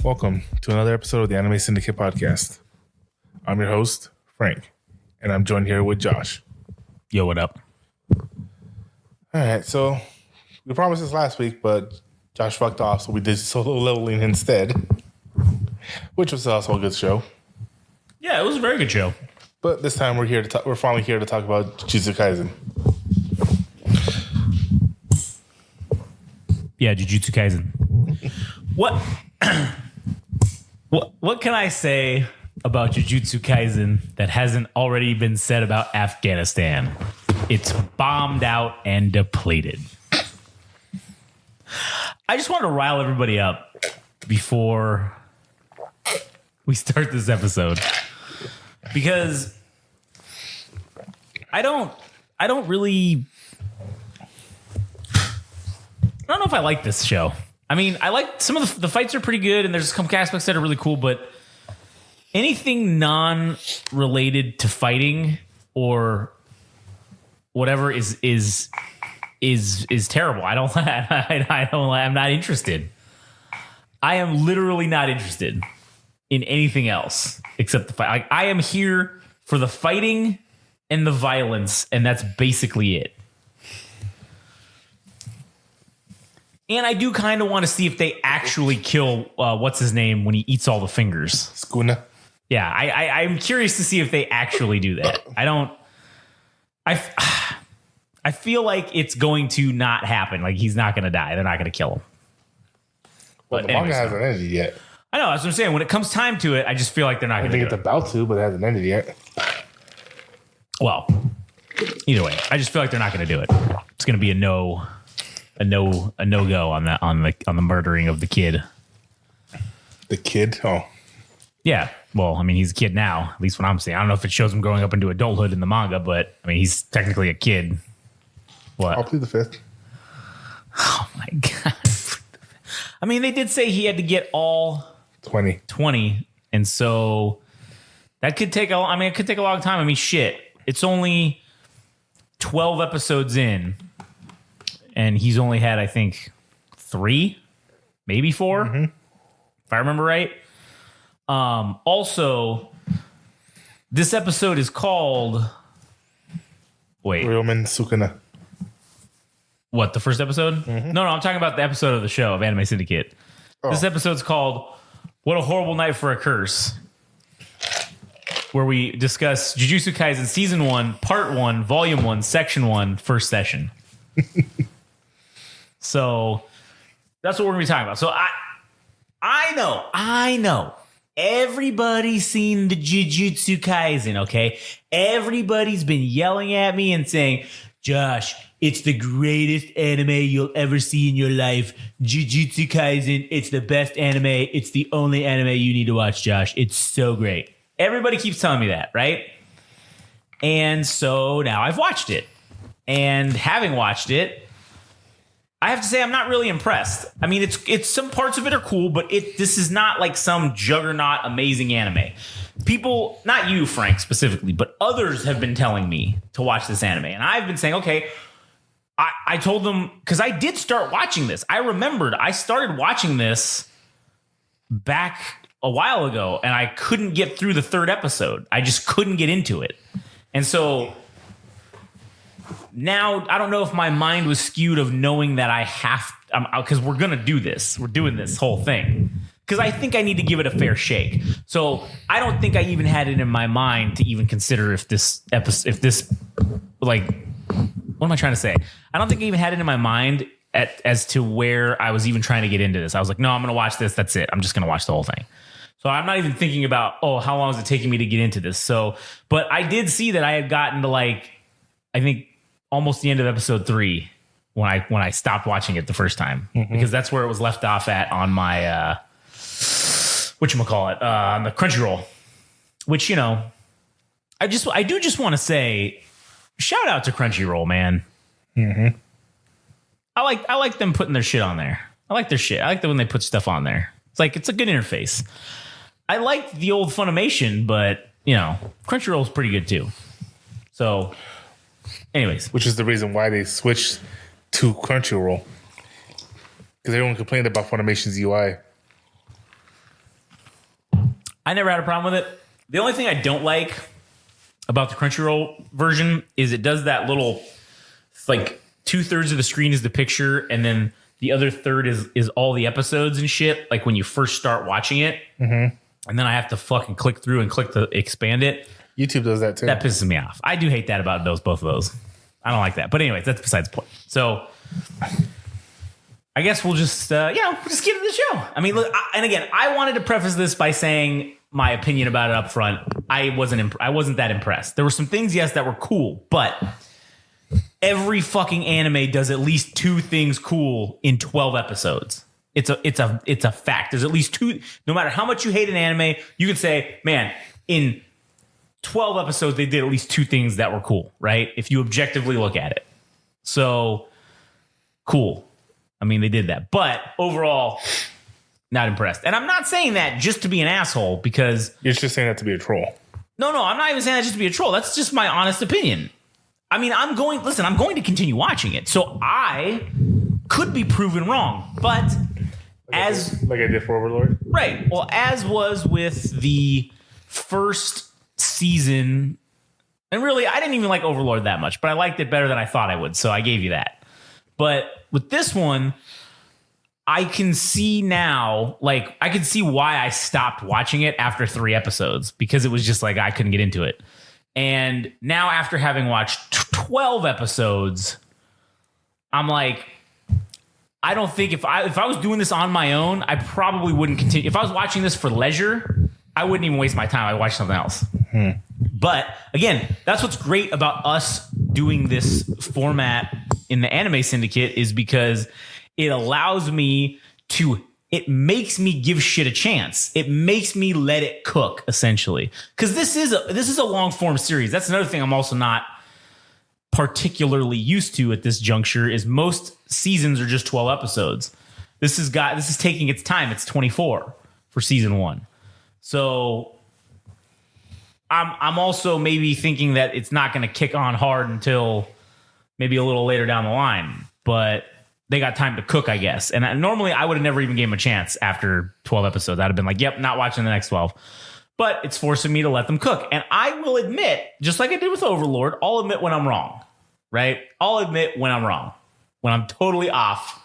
Welcome to another episode of the Anime Syndicate podcast. I'm your host, Frank, and I'm joined here with Josh. Yo, what up? All right, so we promised this last week, but Josh fucked off, so we did solo leveling instead, which was also a good show. Yeah, it was a very good show. But this time we're finally here to talk about Jujutsu Kaisen. Yeah, Jujutsu Kaisen. What can I say about Jujutsu Kaisen that hasn't already been said about Afghanistan? It's bombed out and depleted. I just want to rile everybody up before we start this episode, because I don't know if I like this show. I mean, I like some of the fights are pretty good, and there's some aspects that are really cool, but anything non-related to fighting or whatever is terrible. I'm not interested. I am literally not interested in anything else except the fight. I am here for the fighting and the violence, and that's basically it. And I do kind of want to see if they actually kill what's his name when he eats all the fingers. Skuna. Yeah, I'm curious to see if they actually do that. I feel like it's going to not happen. Like, he's not going to die. They're not going to kill him. Well, the manga hasn't ended yet. I know, that's what I'm saying. When it comes time to it, I just feel like they're not going to do it. I think it's about to, but it hasn't ended yet. Well, either way, I just feel like they're not going to do it. It's going to be a no go on that on the murdering of the kid. The kid? Oh. Yeah. Well, I mean, he's a kid now, at least what I'm saying. I don't know if it shows him growing up into adulthood in the manga, but I mean, he's technically a kid. What? I'll plead the fifth. Oh my God. I mean, they did say he had to get all 20. And so that could take it could take a long time. I mean, shit. It's only 12 episodes in, and he's only had, I think, 3, maybe 4, if I remember right. Also, this episode is called... Wait. Ryomen Sukuna. What, the first episode? No, I'm talking about the episode of the show of Anime Syndicate. Oh. This episode's called What a Horrible Night for a Curse, where we discuss Jujutsu Kaisen Season 1, Part 1, Volume 1, Section 1, First Session. So that's what we're going to be talking about. So I know. Everybody's seen the Jujutsu Kaisen, okay? Everybody's been yelling at me and saying, Josh, it's the greatest anime you'll ever see in your life. Jujutsu Kaisen, it's the best anime. It's the only anime you need to watch, Josh. It's so great. Everybody keeps telling me that, right? And so now I've watched it. And having watched it, I have to say I'm not really impressed. I mean, it's some parts of it are cool, but this is not like some juggernaut amazing anime. People, not you, Frank, specifically, but others have been telling me to watch this anime. And I've been saying, okay, I told them, because I did start watching this. I remembered I started watching this back a while ago, and I couldn't get through the 3rd episode. I just couldn't get into it. And so now I don't know if my mind was skewed of knowing that I have, because we're going to do this. We're doing this whole thing. Because I think I need to give it a fair shake. So I don't think I even had it in my mind to even consider if this like, what am I trying to say? I don't think I even had it in my mind as to where I was even trying to get into this. I was like, no, I'm going to watch this. That's it. I'm just going to watch the whole thing. So I'm not even thinking about, how long is it taking me to get into this? So, but I did see that I had gotten to like, I think almost the end of episode 3 when I stopped watching it the first time, because that's where it was left off at on my, whatchamacallit, on the Crunchyroll, which, I do just want to say, shout out to Crunchyroll, man. I like them putting their shit on there. I like their shit. I like when they put stuff on there. It's a good interface. I liked the old Funimation, but Crunchyroll's pretty good too. So, anyways, which is the reason why they switched to Crunchyroll. Because everyone complained about Funimation's UI. I never had a problem with it. The only thing I don't like about the Crunchyroll version is it does that little, like 2/3 of the screen is the picture, and then the other third is all the episodes and shit. Like when you first start watching it, and then I have to fucking click through and click to expand it. YouTube does that too. That pisses me off. I do hate that about both of those. I don't like that. But anyways, that's besides the point. So I guess we'll just we'll just get into the show. I mean, look, and again, I wanted to preface this by saying my opinion about it up front. I wasn't that impressed. There were some things, yes, that were cool, but every fucking anime does at least 2 things cool in 12 episodes. It's a fact. There's at least 2. No matter how much you hate an anime, you can say, man, in 12 episodes they did at least 2 things that were cool, right? If you objectively look at it. So cool. I mean, they did that. But overall, not impressed. And I'm not saying that just to be an asshole, because you're just saying that to be a troll. No, I'm not even saying that just to be a troll. That's just my honest opinion. I mean, I'm going to continue watching it. So I could be proven wrong. But like I did for Overlord? Right. Well, as was with the first season, and really, I didn't even like Overlord that much, but I liked it better than I thought I would. So I gave you that. But with this one, I can see now, like, I can see why I stopped watching it after 3 episodes, because it was just like I couldn't get into it. And now, after having watched 12 episodes, I'm like, I don't think if I was doing this on my own, I probably wouldn't continue. If I was watching this for leisure, I wouldn't even waste my time. I'd watch something else. But again, that's what's great about us doing this format in the Anime Syndicate, is because it allows me to, it makes me give shit a chance. It makes me let it cook, essentially. Because this is a long form series. That's another thing I'm also not particularly used to at this juncture, is most seasons are just 12 episodes. This is taking its time. It's 24 for season 1. So I'm also maybe thinking that it's not going to kick on hard until maybe a little later down the line, but they got time to cook, I guess. And normally I would have never even gave them a chance after 12 episodes. I'd have been like, yep, not watching the next 12. But it's forcing me to let them cook. And I will admit, just like I did with Overlord, I'll admit when I'm wrong, right? I'll admit when I'm wrong, when I'm totally off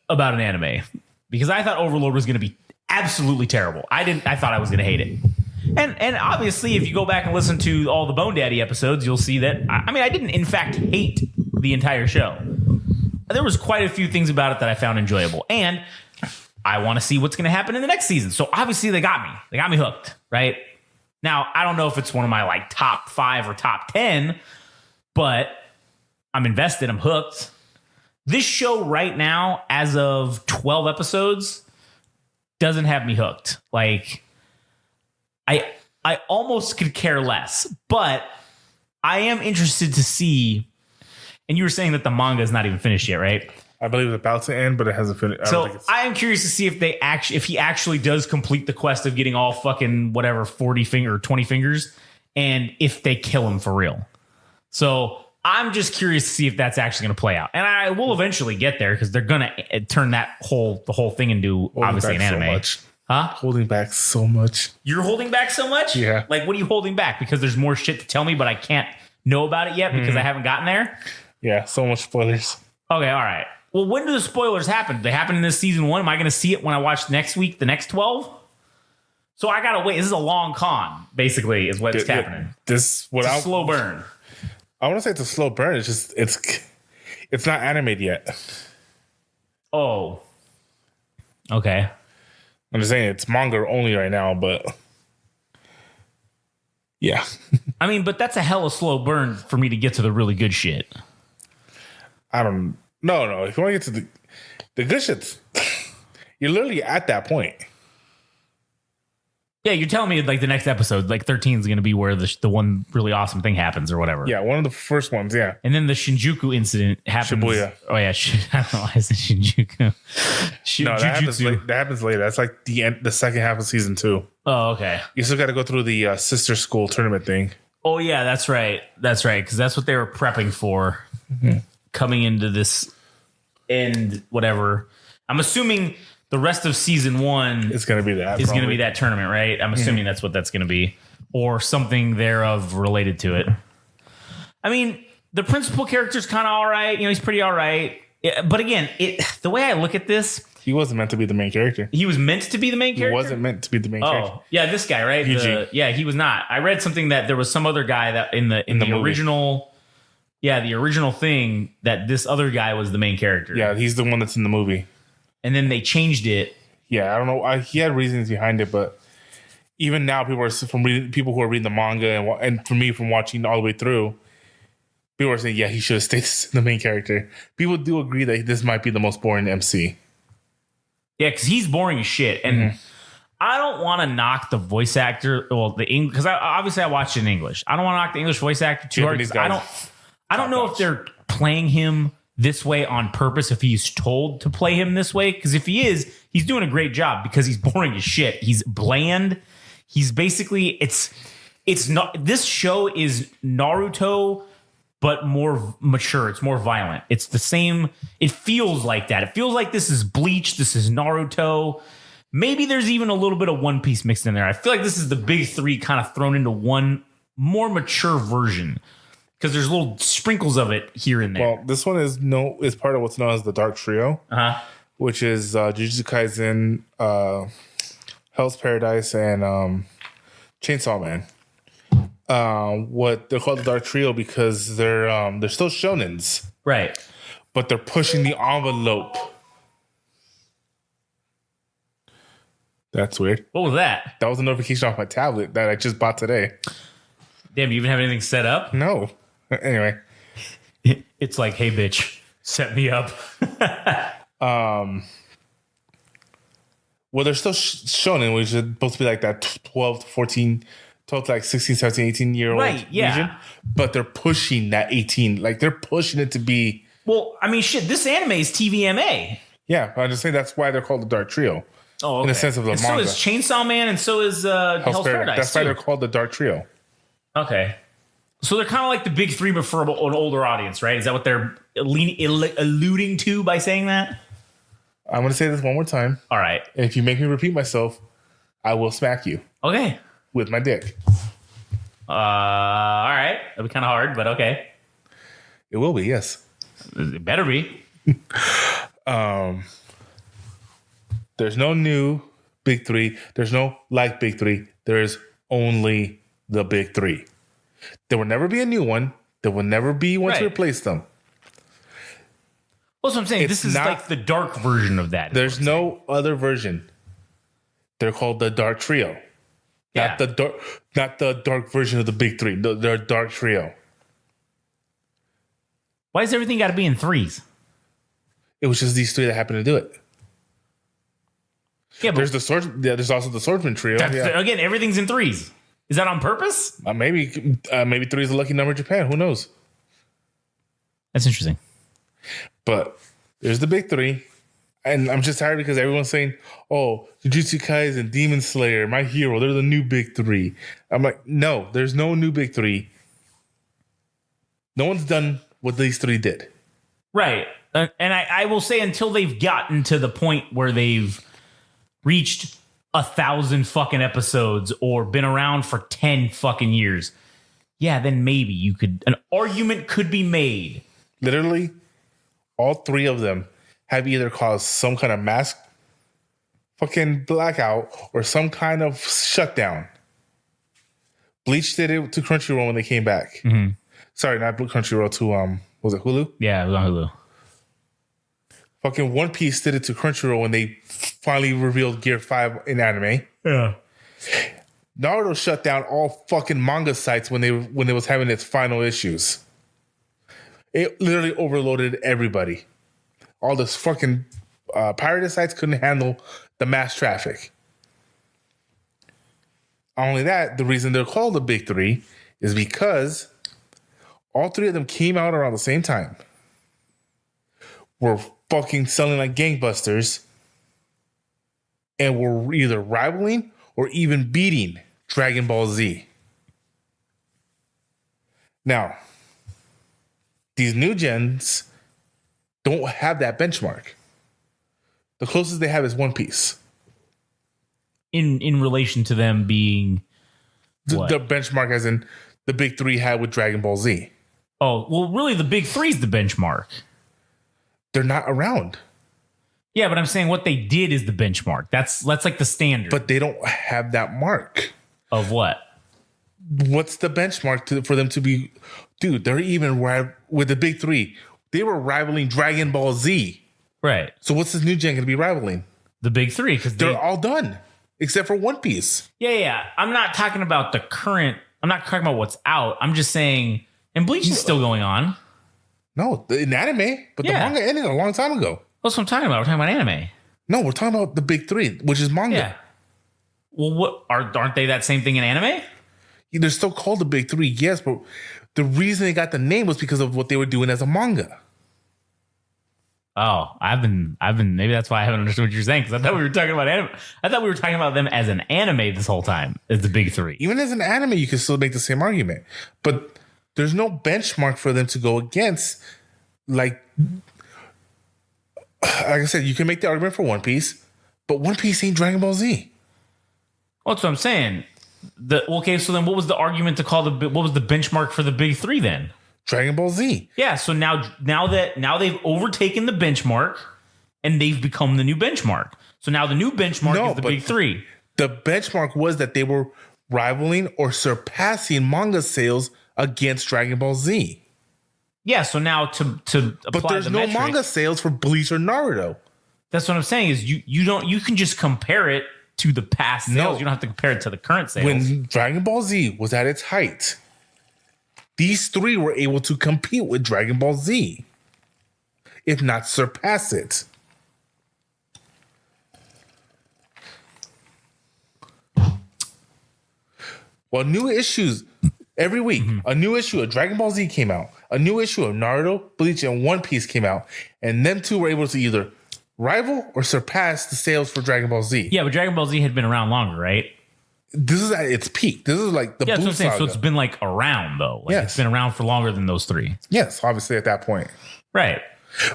about an anime. Because I thought Overlord was going to be absolutely terrible. I thought I was going to hate it. And obviously, if you go back and listen to all the Bone Daddy episodes, you'll see that, I didn't, in fact, hate the entire show. There was quite a few things about it that I found enjoyable. And I want to see what's going to happen in the next season. So obviously, they got me. They got me hooked, right? Now, I don't know if it's one of my like top 5 or top 10, but I'm invested. I'm hooked. This show right now, as of 12 episodes, doesn't have me hooked. Like, I almost could care less, but I am interested to see. And you were saying that the manga is not even finished yet, right? I believe it's about to end, but it hasn't finished. So I am curious to see if he actually does complete the quest of getting all fucking whatever 40 finger or 20 fingers, and if they kill him for real. So I'm just curious to see if that's actually going to play out, and I will eventually get there, because they're going to turn the whole thing into obviously an anime. So much. Huh? Holding back so much. You're holding back so much? Yeah. Like, what are you holding back? Because there's more shit to tell me, but I can't know about it yet because I haven't gotten there? Yeah, so much spoilers. Okay, all right. Well, when do the spoilers happen? Do they happen in this season 1? Am I going to see it when I watch next week, the next 12? So I got to wait. This is a long con, basically, is what's happening. It's a slow burn. I want to say it's a slow burn. It's just, it's not animated yet. Oh. Okay. I'm just saying it's manga only right now, but yeah. I mean, but that's a hella slow burn for me to get to the really good shit. No. If you want to get to the good shit, you're literally at that point. Yeah, you're telling me like the next episode, like 13 is going to be where the one really awesome thing happens or whatever. Yeah, one of the first ones, yeah. And then the Shinjuku incident happens. Shibuya. Oh, yeah. I don't know why I said Shinjuku. No, that happens later. That's like the second half of season 2. Oh, okay. You still got to go through the sister school tournament thing. Oh, yeah, that's right. That's right, because that's what they were prepping for coming into this and whatever. I'm assuming the rest of season 1 It's going to be that. is going to be that tournament, right? I'm assuming that's what that's going to be, or something thereof related to it. I mean, the principal character's kind of all right. He's pretty all right. But again, the way I look at this, he wasn't meant to be the main character. He was meant to be the main character? He wasn't meant to be the main character. Oh, yeah, this guy, right? He was not. I read something that there was some other guy that in the original, the original thing, that this other guy was the main character. Yeah, he's the one that's in the movie. And then they changed it. Yeah, I don't know. He had reasons behind it, but even now, people who are reading the manga and for me, from watching all the way through, people are saying, yeah, he should have stayed the main character. People do agree that this might be the most boring MC. Yeah, because he's boring as shit. And I don't want to knock the voice actor, the English, because obviously I watched it in English. I don't want to knock the English voice actor too hard. I don't know if they're playing him this way on purpose, if he's told to play him this way. Because if he is, he's doing a great job because he's boring as shit. He's bland. He's basically, it's not, this show is Naruto, but more mature. It's more violent. It's the same. It feels like that. It feels like this is Bleach. This is Naruto. Maybe there's even a little bit of One Piece mixed in there. I feel like this is the big three kind of thrown into one more mature version, because there's little sprinkles of it here and there. Well, this one is part of what's known as the Dark Trio, which is Jujutsu Kaisen, Hell's Paradise, and Chainsaw Man. What they're called the Dark Trio because they're still shonens, right? But they're pushing the envelope. That's weird. What was that? That was a notification off my tablet that I just bought today. Damn, you even have anything set up? No. Anyway, it's like, hey, bitch, set me up. Well, they're still shonen, which is supposed to be like that 12 to 14. 12 to like 16, 17, 18-year-old region, but they're pushing that 18. Like, they're pushing it to be... Well, I mean, shit, this anime is TVMA. Yeah, I'm just saying that's why they're called the Dark Trio. Oh, okay. In the sense of the manga. So is Chainsaw Man, and so is Hell's Paradise. That's why they're called the Dark Trio. Okay. So they're kind of like the big three, but for an older audience, right? Is that what they're alluding to by saying that? I'm going to say this one more time. All right. And if you make me repeat myself, I will smack you. Okay. With my dick. All right. That'll be kind of hard, but okay. It will be, yes. It better be. There's no new big three. There's no like big three. There's only the big three. There will never be a new one. There will never be one to replace them. Well, that's what I'm saying. This is like the dark version of that. There's no other version. They're called the Dark Trio. Yeah. Not the dark version of the big three. They're Dark Trio. Why does everything got to be in threes? It was just these three that happened to do it. Yeah, but there's also the Swordsman Trio. Again, everything's in threes. Is that on purpose? Maybe three is a lucky number in Japan. Who knows? That's interesting. But there's the big three. And I'm just tired because everyone's saying, oh, Jujutsu Kaisen, Demon Slayer, My Hero, they're the new big three. I'm like, no, there's no new big three. No one's done what these three did. Right. And I will say, until they've gotten to the point where they've reached 1,000 fucking episodes or been around for 10 fucking years, yeah, then maybe an argument could be made. Literally, all three of them have either caused some kind of mass fucking blackout or some kind of shutdown. Bleach did it to Crunchyroll when they came back. Mm-hmm. Sorry, not Crunchyroll, to was it Hulu? Yeah, it was on Hulu. Fucking One Piece did it to Crunchyroll when they finally revealed Gear 5 in anime. Yeah. Naruto shut down all fucking manga sites when it was having its final issues. It literally overloaded everybody. All this fucking pirated sites couldn't handle the mass traffic. Not only that, the reason they're called the Big Three is because all three of them came out around the same time. Were fucking selling like gangbusters. And were either rivaling or even beating Dragon Ball Z. Now, these new gens don't don't have that benchmark. The closest they have is One Piece. In relation to them being The benchmark as in the big three had with Dragon Ball Z. Oh, well, really, the big three is the benchmark. They're not around. Yeah, but I'm saying what they did is the benchmark. That's like the standard. But they don't have that mark. Of what? What's the benchmark for them to be? Dude, they're even with the big three. They were rivaling Dragon Ball Z. Right. So what's this new gen going to be rivaling? The big three, because they're all done except for One Piece. Yeah. I'm not talking about the current. I'm not talking about what's out. I'm just saying, and Bleach is still going on. No, in anime, but the manga ended a long time ago. That's what I'm talking about. We're talking about anime. No, we're talking about the big three, which is manga. Yeah. Well, what aren't they that same thing in anime? They're still called the big three, yes, but the reason they got the name was because of what they were doing as a manga. Oh, I've been. Maybe that's why I haven't understood what you're saying, because I thought we were talking about anime. I thought we were talking about them as an anime this whole time, as the big three. Even as an anime, you can still make the same argument, but there's no benchmark for them to go against. Like I said, you can make the argument for One Piece, but One Piece ain't Dragon Ball Z. Well, that's what I'm saying. Okay, so then what was the argument to call what was the benchmark for the big three then? Dragon Ball Z. Yeah, so now they've overtaken the benchmark and they've become the new benchmark. So now the new benchmark is the big three. The benchmark was that they were rivaling or surpassing manga sales against Dragon Ball Z. Yeah, so now to apply but there's no manga sales for Bleach or Naruto. That's what I'm saying is you can just compare it to the past sales. No. You don't have to compare it to the current sales. When Dragon Ball Z was at its height, these three were able to compete with Dragon Ball Z, if not surpass it. Well, new issues every week. A new issue of Dragon Ball Z came out. A new issue of Naruto, Bleach, and One Piece came out. And them two were able to either rival or surpass the sales for Dragon Ball Z. Yeah, but Dragon Ball Z had been around longer, right? This is at its peak. This is like the Blue Saga. So it's been like around though. Like it's been around for longer than those three. Yes, obviously at that point. Right.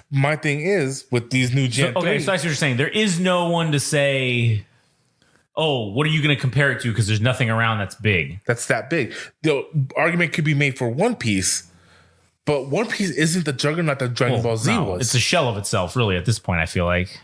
My thing is with these new Gen 3. So that's what you're saying. There is no one to say, oh, what are you going to compare it to? Because there's nothing around that's big. That's that big. The argument could be made for One Piece, but One Piece isn't the juggernaut that Dragon Ball Z was. It's a shell of itself, really, at this point, I feel like.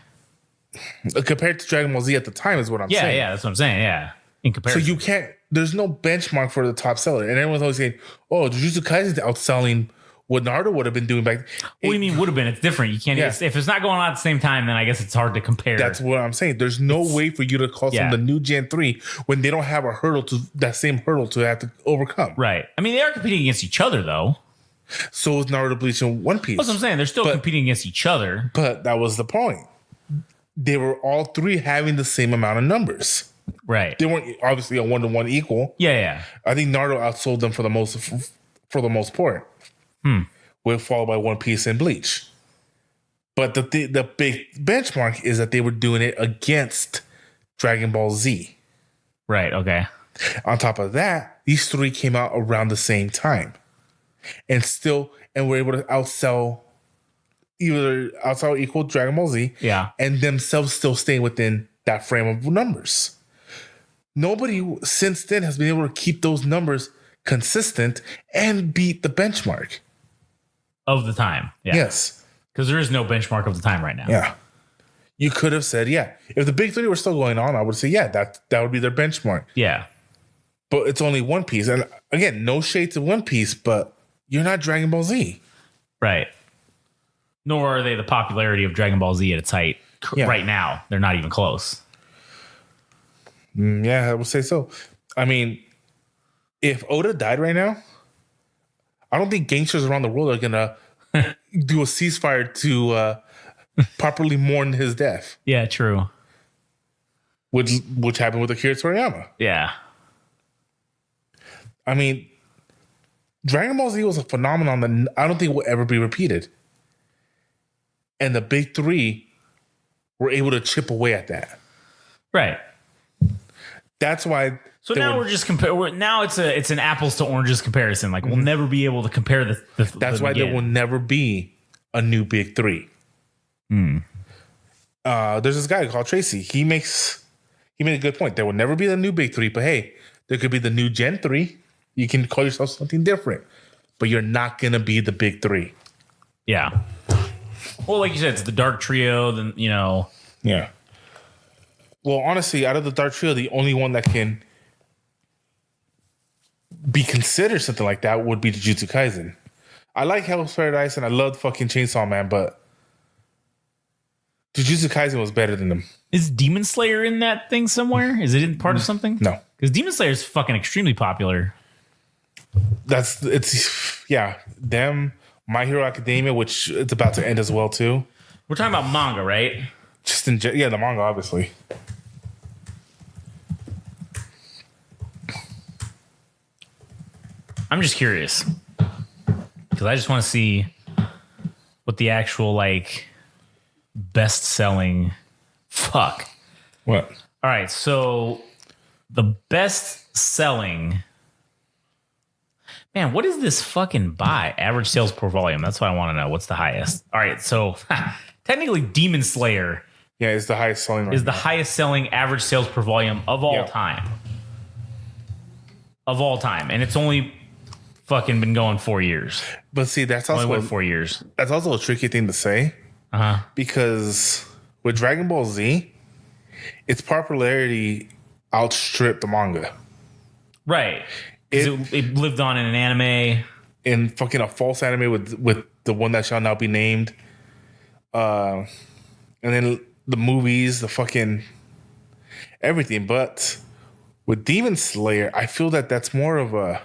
Compared to Dragon Ball Z at the time is what I'm saying. Yeah, that's what I'm saying, yeah. In comparison. So you can't, there's no benchmark for the top seller. And everyone's always saying, oh, Jujutsu Kaisen is outselling what Naruto would have been doing back then. What do you mean would have been? It's different. You can't, if it's not going on at the same time, then I guess it's hard to compare. That's what I'm saying. There's no way for you to call some the new Gen 3 when they don't have a hurdle to, that same hurdle to have to overcome. Right. I mean, they are competing against each other, though. So is Naruto, Bleach, and One Piece. That's what I'm saying. They're still competing against each other. But that was the point. They were all three having the same amount of numbers. Right. They weren't obviously a 1-to-1 equal. Yeah. I think Naruto outsold them for the most part. With followed by One Piece and Bleach. But the big benchmark is that they were doing it against Dragon Ball Z. Right. Okay. On top of that, these three came out around the same time, and were able to outsell equal Dragon Ball Z. Yeah. And themselves still staying within that frame of numbers. Nobody since then has been able to keep those numbers consistent and beat the benchmark of the time. Yeah. Yes. Because there is no benchmark of the time right now. Yeah. You could have said, if the big three were still going on, I would say, that would be their benchmark. Yeah. But it's only One Piece. And again, no shade to One Piece, but you're not Dragon Ball Z. Right. Nor are they the popularity of Dragon Ball Z at its height right now. They're not even close. Yeah, I would say so. I mean, if Oda died right now, I don't think gangsters around the world are going to do a ceasefire to properly mourn his death. Yeah, true. Which happened with Akira Toriyama. Yeah. I mean, Dragon Ball Z was a phenomenon that I don't think will ever be repeated. And the big three were able to chip away at that. Right. That's why. So now we're just comparing. Now it's an apples to oranges comparison. Like we'll never be able to compare the. That's why there will never be a new big three. There's this guy called Tracy. He made a good point. There will never be the new big three, but hey, there could be the new Gen 3. You can call yourself something different, but you're not going to be the big three. Yeah. Well, like you said, it's the Dark Trio, then, Yeah. Well, honestly, out of the Dark Trio, the only one that can be considered something like that would be Jujutsu Kaisen. I like Hell's Paradise and I love fucking Chainsaw Man, but Jujutsu Kaisen was better than them. Is Demon Slayer in that thing somewhere? Is it in part of something? No. Because Demon Slayer is fucking extremely popular. Them, My Hero Academia, which it's about to end as well too. We're talking about manga, right? The manga, obviously. I'm just curious because I just want to see what the actual best-selling. Fuck. What? All right, so the best-selling. Man, what is this fucking buy? Average sales per volume. That's what I want to know. What's the highest? All right, so technically, Demon Slayer. Yeah, is the highest selling. The highest selling average sales per volume of all time. Of all time, and it's only fucking been going 4 years. But see, that's also only went 4 years. That's also a tricky thing to say. Because with Dragon Ball Z, its popularity outstripped the manga. Right. It lived on in an anime. In fucking a false anime with the one that shall not be named. And then the movies, the fucking everything. But with Demon Slayer, I feel that that's more of a...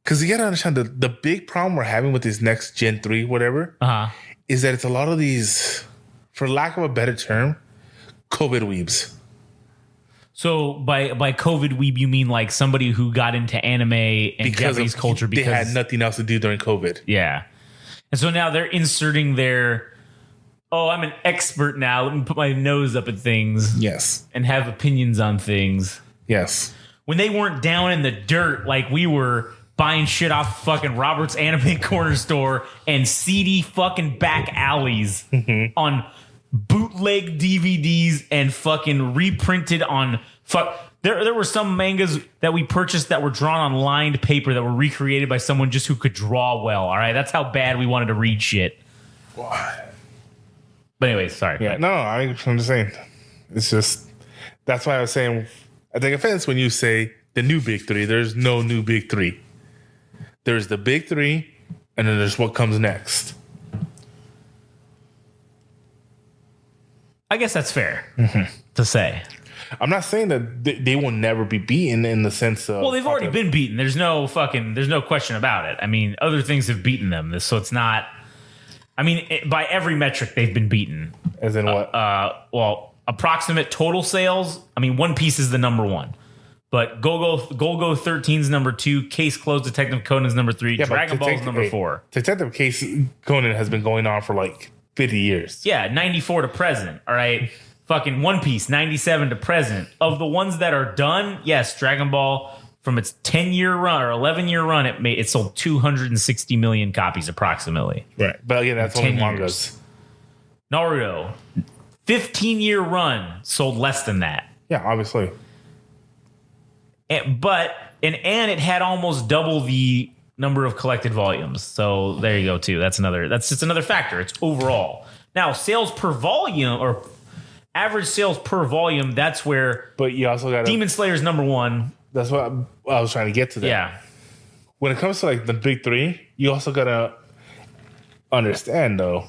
Because you got to understand, the big problem we're having with this next Gen 3, whatever, is that it's a lot of these, for lack of a better term, COVID weebs. So by COVID weeb, you mean like somebody who got into anime and Japanese culture because they had nothing else to do during COVID. Yeah. And so now they're inserting their, I'm an expert now. Let me put my nose up at things. Yes. And have opinions on things. Yes. When they weren't down in the dirt like we were buying shit off fucking Robert's Anime Corner Store and seedy fucking back alleys on bootleg DVDs and fucking reprinted on There were some mangas that we purchased that were drawn on lined paper that were recreated by someone just who could draw well. All right, that's how bad we wanted to read shit. What? But anyway, sorry. Yeah, no, I'm just saying. It's just that's why I was saying I take offense when you say the new big three. There's no new big three. There's the big three, and then there's what comes next. I guess that's fair to say. I'm not saying that they will never be beaten in the sense of... Well, they've already been beaten. There's no question about it. I mean, other things have beaten them. So it's not... I mean, by every metric, they've been beaten. As in what? Well, approximate total sales. I mean, One Piece is the number one. But Golgo 13 is number 2. Case Closed Detective Conan is number 3. Dragon Ball is number 4. Detective Case Conan has been going on for like 50 years. Yeah, 94 to present. All right. Fucking One Piece, 97 to present. Of the ones that are done, yes, Dragon Ball, from its 10-year run or 11-year run, it sold 260 million copies approximately. Right. But again, that's only mangas. Naruto, 15-year run, sold less than that. Yeah, obviously. But it had almost double the number of collected volumes. So there you go too. That's just another factor. It's overall. Now, sales per volume or average sales per volume, that's where but you also got Demon Slayer's number 1. That's what I was trying to get to that. Yeah. When it comes to like the big three, you also gotta understand though,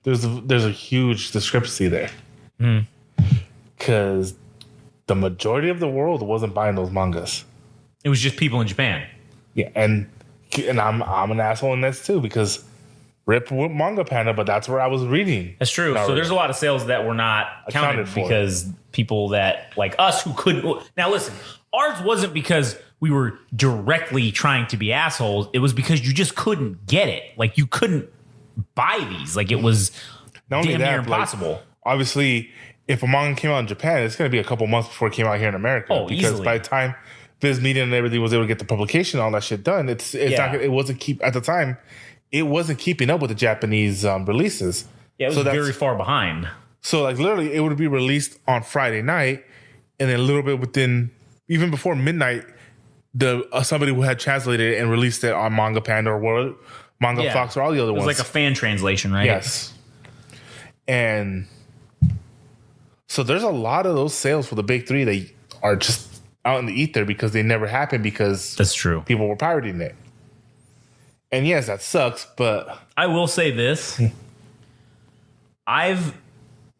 there's a huge discrepancy there. Because the majority of the world wasn't buying those mangas. It was just people in Japan. Yeah, and I'm an asshole in this too because rip Manga Panda, but that's where I was reading. That's true. So there's a lot of sales that were not counted for because people that like us who couldn't. Now listen, ours wasn't because we were directly trying to be assholes. It was because you just couldn't get it. Like you couldn't buy these. Like it was damn near impossible. Like, obviously, if a manga came out in Japan, it's going to be a couple months before it came out here in America. Oh, because easily. by the time Viz Media and everything was able to get the publication and all that shit done, it wasn't keeping up with the Japanese releases. Yeah, it was very far behind. So like literally it would be released on Friday night, and then a little bit within, even before midnight, somebody who had translated it and released it on Manga Panda or Manga Fox or all the other ones. It was like a fan translation, right? Yes. And so there's a lot of those sales for the big three that are just out in the ether because they never happened because that's true. People were pirating it. And yes, that sucks, but I will say this. I've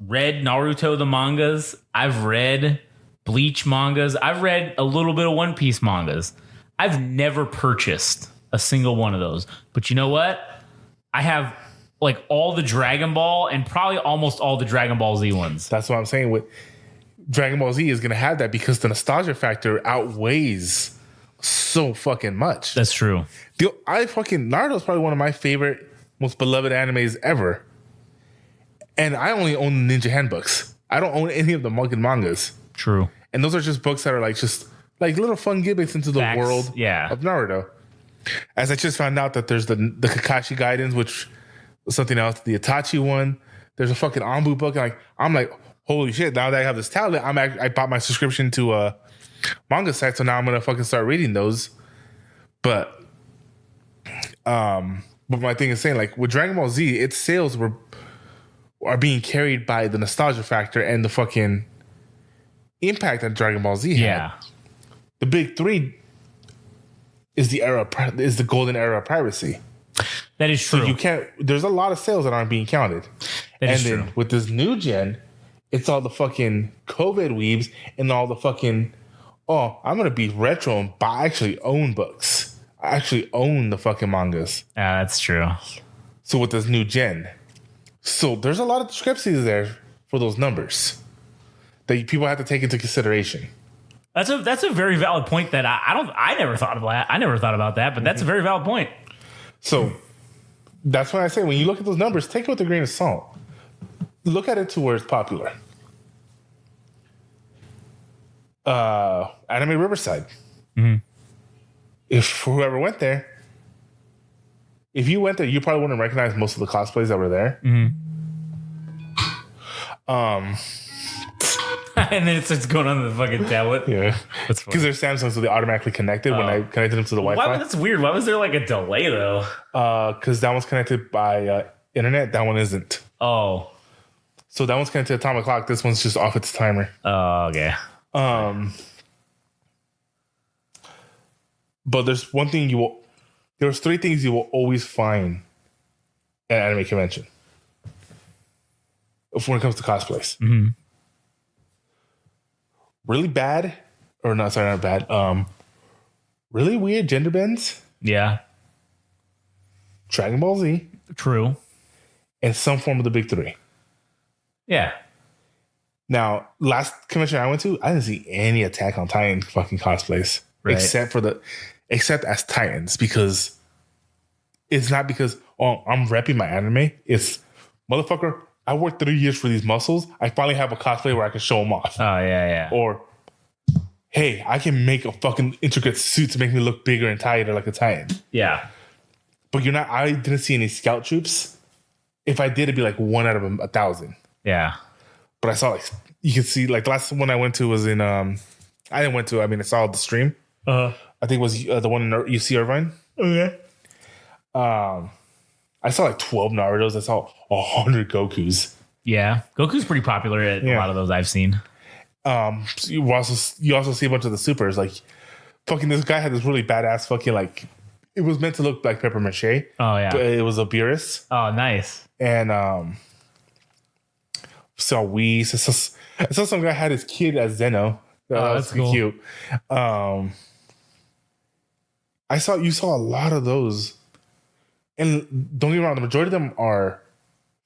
read Naruto the mangas. I've read Bleach mangas. I've read a little bit of One Piece mangas. I've never purchased a single one of those. But you know what? I have like all the Dragon Ball and probably almost all the Dragon Ball Z ones. That's what I'm saying. With Dragon Ball Z is going to have that because the nostalgia factor outweighs so fucking much. That's true. Naruto is probably one of my favorite, most beloved animes ever. And I only own the Ninja Handbooks. I don't own any of the mangas. True. And those are just books that are like just like little fun gimmicks into the world of Naruto. As I just found out that there's the Kakashi Guidance, which was something else, the Itachi one. There's a fucking Anbu book. And I'm like, holy shit, now that I have this tablet, I bought my subscription to a manga site, so now I'm gonna fucking start reading those. But my thing is saying, like, with Dragon Ball Z, its sales are being carried by the nostalgia factor and the fucking impact that Dragon Ball Z had. Yeah. The big three is the golden era of piracy. That is true. So there's a lot of sales that aren't being counted. Then with this new gen, it's all the fucking COVID weebs and all the fucking, I'm going to be retro and actually own books. I actually own the fucking mangas. Yeah, that's true. So with this new gen. So there's a lot of discrepancies there for those numbers that people have to take into consideration. That's a very valid point that I never thought of that. I never thought about that, but that's a very valid point. So that's why I say when you look at those numbers, take it with a grain of salt. Look at it to where it's popular. Anime Riverside. Mm-hmm. If whoever went there, if you went there, you probably wouldn't recognize most of the cosplays that were there. Mm-hmm. And then it starts going on the fucking tablet. Yeah, that's because they're Samsung, so they automatically connected when I connected them to the Wi-Fi. That's weird. Why was there like a delay though? Because that one's connected by internet. That one isn't. Oh, so that one's connected to atomic clock. This one's just off its timer. Oh, okay. But there's one thing there's three things you will always find at an anime convention when it comes to cosplays. Mm-hmm. Really bad, or not, sorry, not bad. Really weird gender bends. Yeah. Dragon Ball Z. True. And some form of the big three. Yeah. Now, last convention I went to, I didn't see any Attack on Titan fucking cosplays. Right. Except as Titans, because it's not because, I'm repping my anime. It's, motherfucker, I worked 3 years for these muscles. I finally have a cosplay where I can show them off. Oh, yeah. Or, hey, I can make a fucking intricate suit to make me look bigger and tighter like a Titan. Yeah. But I didn't see any scout troops. If I did, it'd be like 1 out of 1,000. Yeah. But I saw, like, you can see, like, the last one I went to was in, I saw the stream. Uh-huh. I think it was the one in UC Irvine. Okay. I saw like 12 Narutos. I saw 100 Gokus. Yeah. Goku's pretty popular at a lot of those I've seen. You also see a bunch of the supers. Like, fucking this guy had this really badass fucking, like, it was meant to look like paper mache. Oh, yeah. But it was a Beerus. Oh, nice. And saw Whis. I saw some guy had his kid as Zeno. That was cool. Cute. You saw a lot of those. And don't get me wrong, the majority of them are,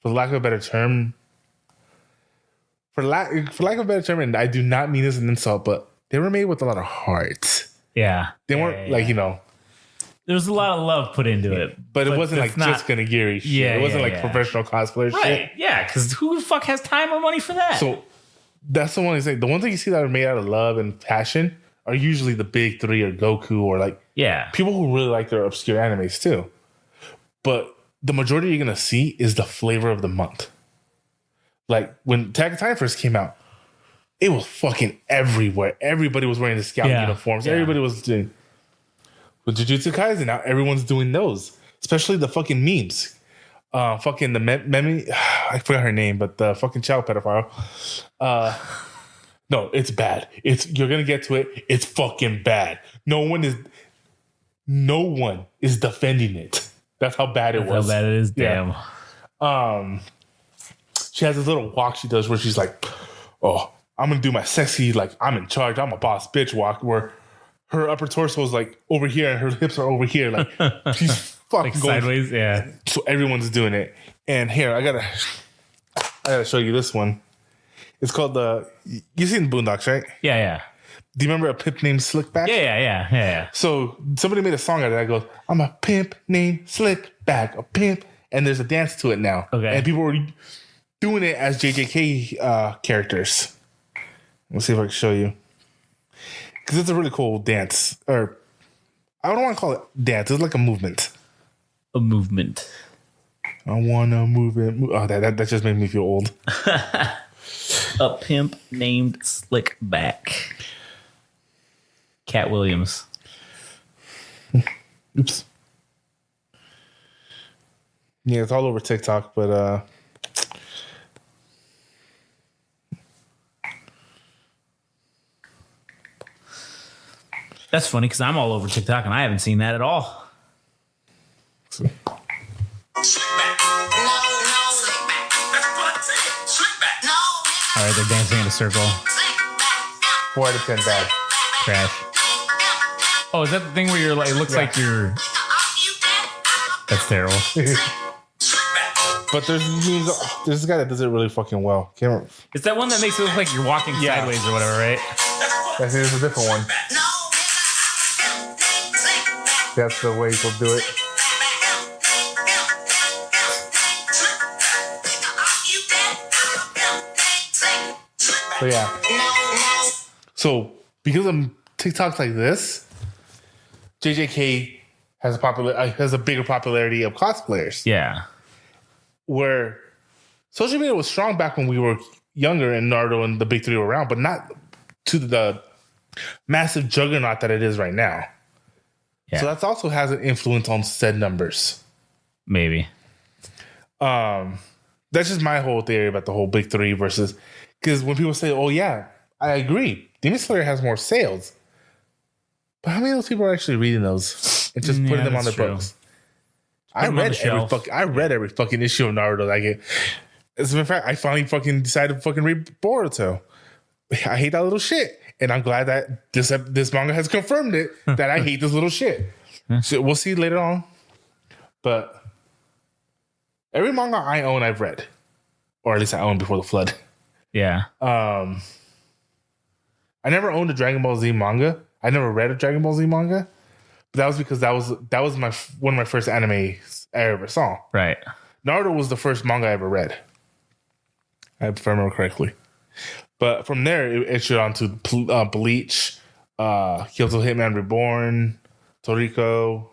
for lack of a better term, and I do not mean this as an insult, but they were made with a lot of heart. Yeah. They weren't like, there was a lot of love put into it. But it wasn't like just Kanagiri shit. Yeah, it wasn't like professional cosplayer shit. Right, yeah, because who the fuck has time or money for that? So that's the one thing. The one thing you see that are made out of love and passion are usually the big three or Goku or like people who really like their obscure animes too. But the majority you're going to see is the flavor of the month. Like when Attack on Titan first came out, it was fucking everywhere. Everybody was wearing the scout uniforms. Yeah. Everybody was doing. With Jujutsu Kaisen now, everyone's doing those, especially the fucking memes. Fucking the meme. I forgot her name, but the fucking child pedophile. No, it's bad. You're gonna get to it. It's fucking bad. No one is defending it. That's how bad it was. How bad it is. Damn. She has this little walk she does where she's like, "Oh, I'm gonna do my sexy, like I'm in charge, I'm a boss bitch walk," where her upper torso is like over here and her hips are over here, like she's fucking Like going sideways. Yeah. So everyone's doing it. And here I gotta show you this one. It's called you seen Boondocks, right? Yeah. Do you remember a pimp named Slickback? Yeah. So somebody made a song out of that. Goes, "I'm a pimp named Slickback, a pimp," and there's a dance to it now. Okay. And people were doing it as JJK characters. Let's see if I can show you, because it's a really cool dance. Or I don't want to call it dance. It's like a movement. A movement. I wanna move it. Oh, that just made me feel old. A pimp named Slickback. Cat Williams. Oops. Yeah, it's all over TikTok, but That's funny because I'm all over TikTok and I haven't seen that at all. so- All right, they're dancing in a circle. 4 out of 10 bad. Crash. Oh, is that the thing where you're like? It looks like you're. That's terrible. But there's this guy that does it really fucking well. Can't remember. Is that one that makes it look like you're walking Yeah. sideways or whatever, right? That's a different one. That's the way he'll do it. So yeah. So because of TikToks like this, JJK has a bigger popularity of cosplayers. Yeah. Where social media was strong back when we were younger and Naruto and the big three were around, but not to the massive juggernaut that it is right now. Yeah. So that also has an influence on said numbers. Maybe. That's just my whole theory about the whole big three versus, because when people say, "Oh yeah, I agree, Demon Slayer has more sales," but how many of those people are actually reading those and just putting them on their that's true. books? them on the shelf. I read every fucking issue of Naruto that I get. As a matter of fact, I finally fucking decided to fucking read Boruto. I hate that little shit, and I'm glad that this manga has confirmed it that I hate this little shit. So we'll see later on, but every manga I own, I've read, or at least I owned before the flood. Yeah. I never owned a Dragon Ball Z manga. I never read a Dragon Ball Z manga, but that was because that was one of my first anime I ever saw. Right. Naruto was the first manga I ever read, if I remember correctly. But from there, it issued on to Bleach, Kyoto Hitman Reborn, Toriko.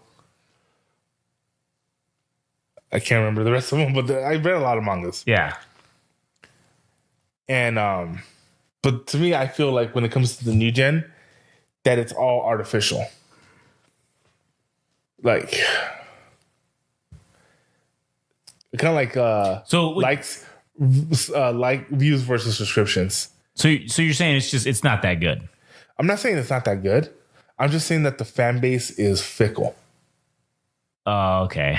I can't remember the rest of them, but I read a lot of mangas. Yeah. And but to me, I feel like when it comes to the new gen, that it's all artificial. Like kind of like likes, like views versus subscriptions. So you're saying it's not that good? I'm not saying it's not that good. I'm just saying that the fan base is fickle. Oh, okay.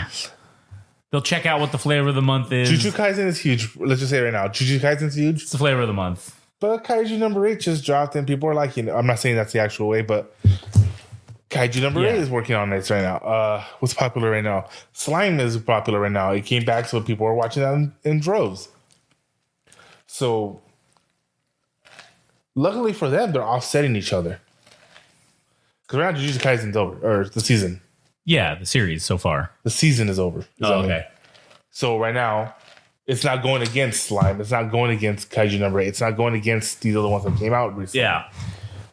They'll check out what the flavor of the month is. Jujutsu Kaisen is huge. Let's just say right now, Jujutsu Kaisen is huge. It's the flavor of the month. But Kaiju number 8 just dropped, and people are like, I'm not saying that's the actual way, but Kaiju number 8 is working on it right now. What's popular right now? Slime is popular right now. It came back, so people are watching that in droves. So, luckily for them, they're offsetting each other. Because right now, Jujutsu Kaisen's over, or the season. Yeah, the series so far. The season is over. Okay. So right now, it's not going against Slime. It's not going against Kaiju number 8. It's not going against these other ones that came out recently. Yeah.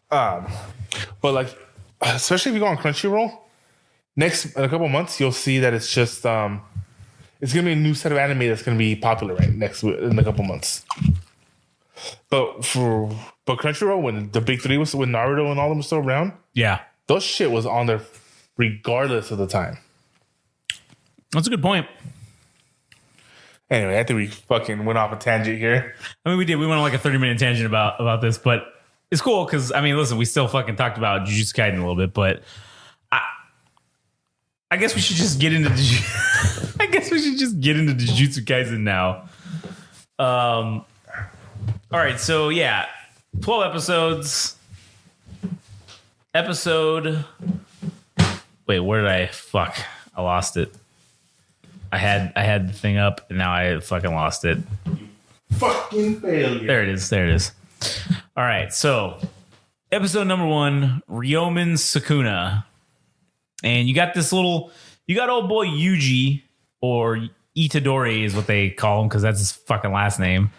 But like, especially if you go on Crunchyroll, in a couple months, you'll see that it's just It's gonna be a new set of anime that's gonna be popular in a couple months. But Crunchyroll, when the big three was when Naruto and all of them were still around, Yeah. those shit was on there regardless of the time. That's a good point. Anyway, I think we fucking went off a tangent here. I mean, we did. We went on like a 30-minute tangent about this, but it's cool because, I mean, listen, we still fucking talked about Jujutsu Kaisen a little bit, but I guess we should just get into Jujutsu Kaisen now. All right, so yeah, 12 episodes. Wait, where did I lost it. I had the thing up and now I fucking lost it. Fucking failure. There it is. All right, so episode number 1, Ryomen Sukuna. And you got old boy Yuji, or Itadori is what they call him because that's his fucking last name.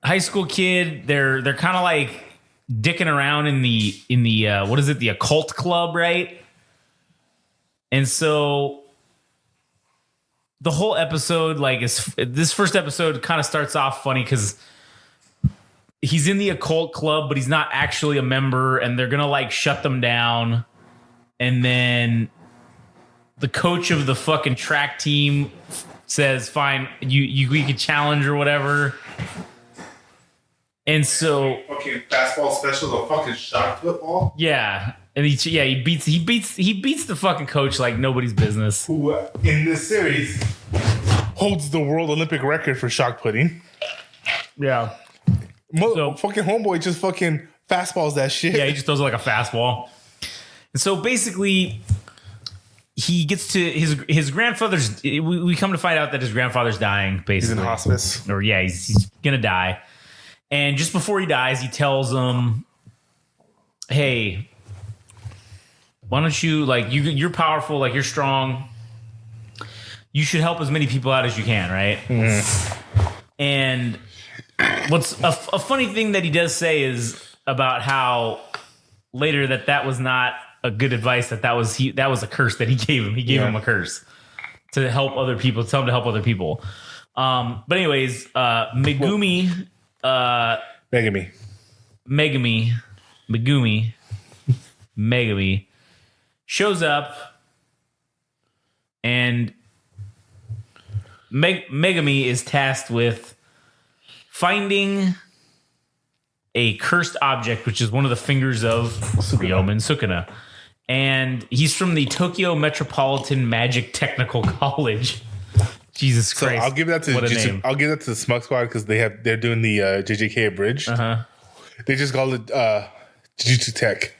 High school kid. They're kind of like dicking around in the what is it? The occult club, right? And so the whole episode, like, this first episode kind of starts off funny because he's in the occult club, but he's not actually a member, and they're gonna like shut them down. And then the coach of the fucking track team says, "Fine, we could challenge or whatever." And so fucking fastball special, the fucking shot football. Yeah, and he beats the fucking coach like nobody's business. Who in this series holds the world Olympic record for shot putting. Yeah. So, fucking homeboy just fucking fastballs that shit. Yeah, he just throws it like a fastball. And so basically, he gets to his grandfather's. We come to find out that his grandfather's dying. Basically, he's in hospice. Or yeah, he's gonna die. And just before he dies, he tells him, "Hey, why don't you, like, you're powerful, like, you're strong. You should help as many people out as you can, right?" Mm-hmm. And what's a funny thing that he does say is about how later that was not a good advice, that was a curse that he gave him. He gave him a curse to help other people, tell him to help other people. But anyways, Megumi shows up, and Megumi is tasked with finding a cursed object, which is one of the fingers of Ryomen Sukuna. And he's from the Tokyo Metropolitan Magic Technical College. Jesus Christ. So I'll give that to the Smug Squad because they're doing the JJK abridged. Uh-huh. They just call it Jujutsu Tech.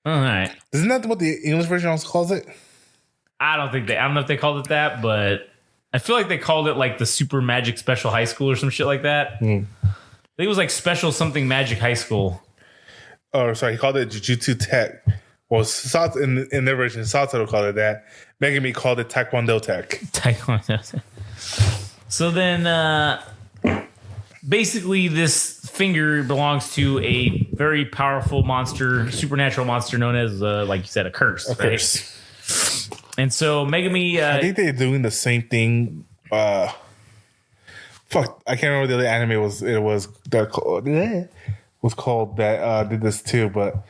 All right. Isn't that what the English version also calls it? I don't know if they called it that, but I feel like they called it like the Super Magic Special High School or some shit like that. I think it was like Special Something Magic High School. Oh, sorry. He called it Jujutsu Tech. Well, in their version, Satoru called it that. Megami called it Taekwondo Tech. Taekwondo Tech. So then, basically, this finger belongs to a very powerful monster, supernatural monster known as, like you said, a curse. Curse. And so Megami... I think they're doing the same thing. I can't remember what the other anime was. It was called that did this too, but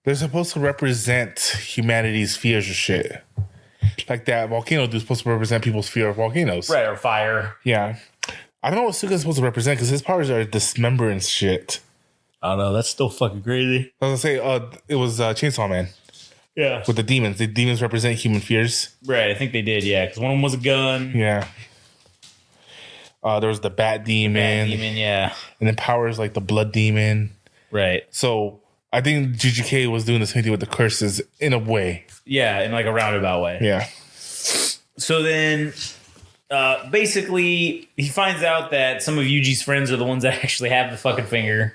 they're supposed to represent humanity's fears or shit. Like that volcano dude's supposed to represent people's fear of volcanoes. Right, or fire. Yeah. I don't know what Suga's supposed to represent because his powers are dismemberance shit. I don't know. That's still fucking crazy. I was going to say, it was Chainsaw Man. Yeah. With the demons. The demons represent human fears. Right, I think they did, yeah. Because one of them was a gun. Yeah. There was the bat demon. Bat demon, yeah. And then powers like the blood demon. Right. So I think GGK was doing the same thing with the curses in a way. Yeah, in like a roundabout way. Yeah. So then, basically, he finds out that some of Yuji's friends are the ones that actually have the fucking finger.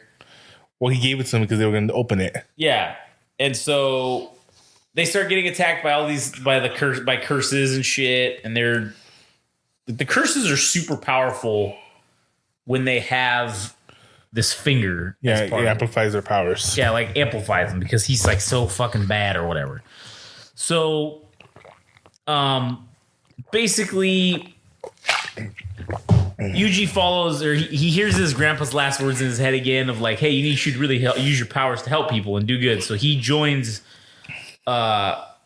Well, he gave it to them because they were going to open it. Yeah. And so they start getting attacked by curses and shit. And the curses are super powerful when they have this finger. Yeah, it amplifies their powers. Yeah, like amplifies them because he's like so fucking bad or whatever. So, basically, Yuji follows, or he hears his grandpa's last words in his head again of like, hey, you should really use your powers to help people and do good. So he joins Megami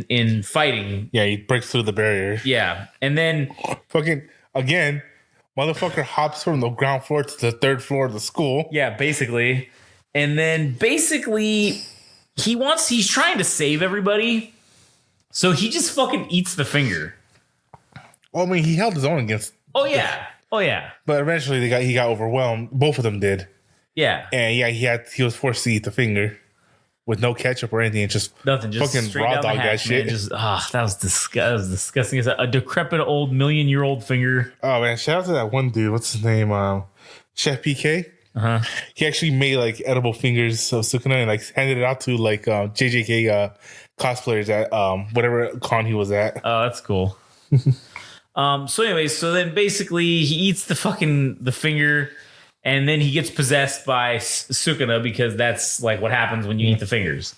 in fighting. Yeah, he breaks through the barrier. Yeah. And then fucking again, motherfucker hops from the ground floor to the third floor of the school. Yeah, basically. And then basically he's trying to save everybody. So he just fucking eats the finger. Well, I mean, he held his own against. Oh yeah. But eventually he got overwhelmed. Both of them did. Yeah. And yeah, he was forced to eat the finger with no ketchup or anything. It's just nothing. Just fucking straight raw down dog the that hatch, shit. Man. Just that was disgusting. It's a decrepit old 1,000,000-year-old finger. Oh man, shout out to that one dude. What's his name? Chef PK. He actually made like edible fingers of Sukuna and like handed it out to like JJK cosplayers at whatever con he was at. Oh, that's cool. So anyways, so then basically he eats the finger, and then he gets possessed by Sukuna because that's like what happens when you eat the fingers.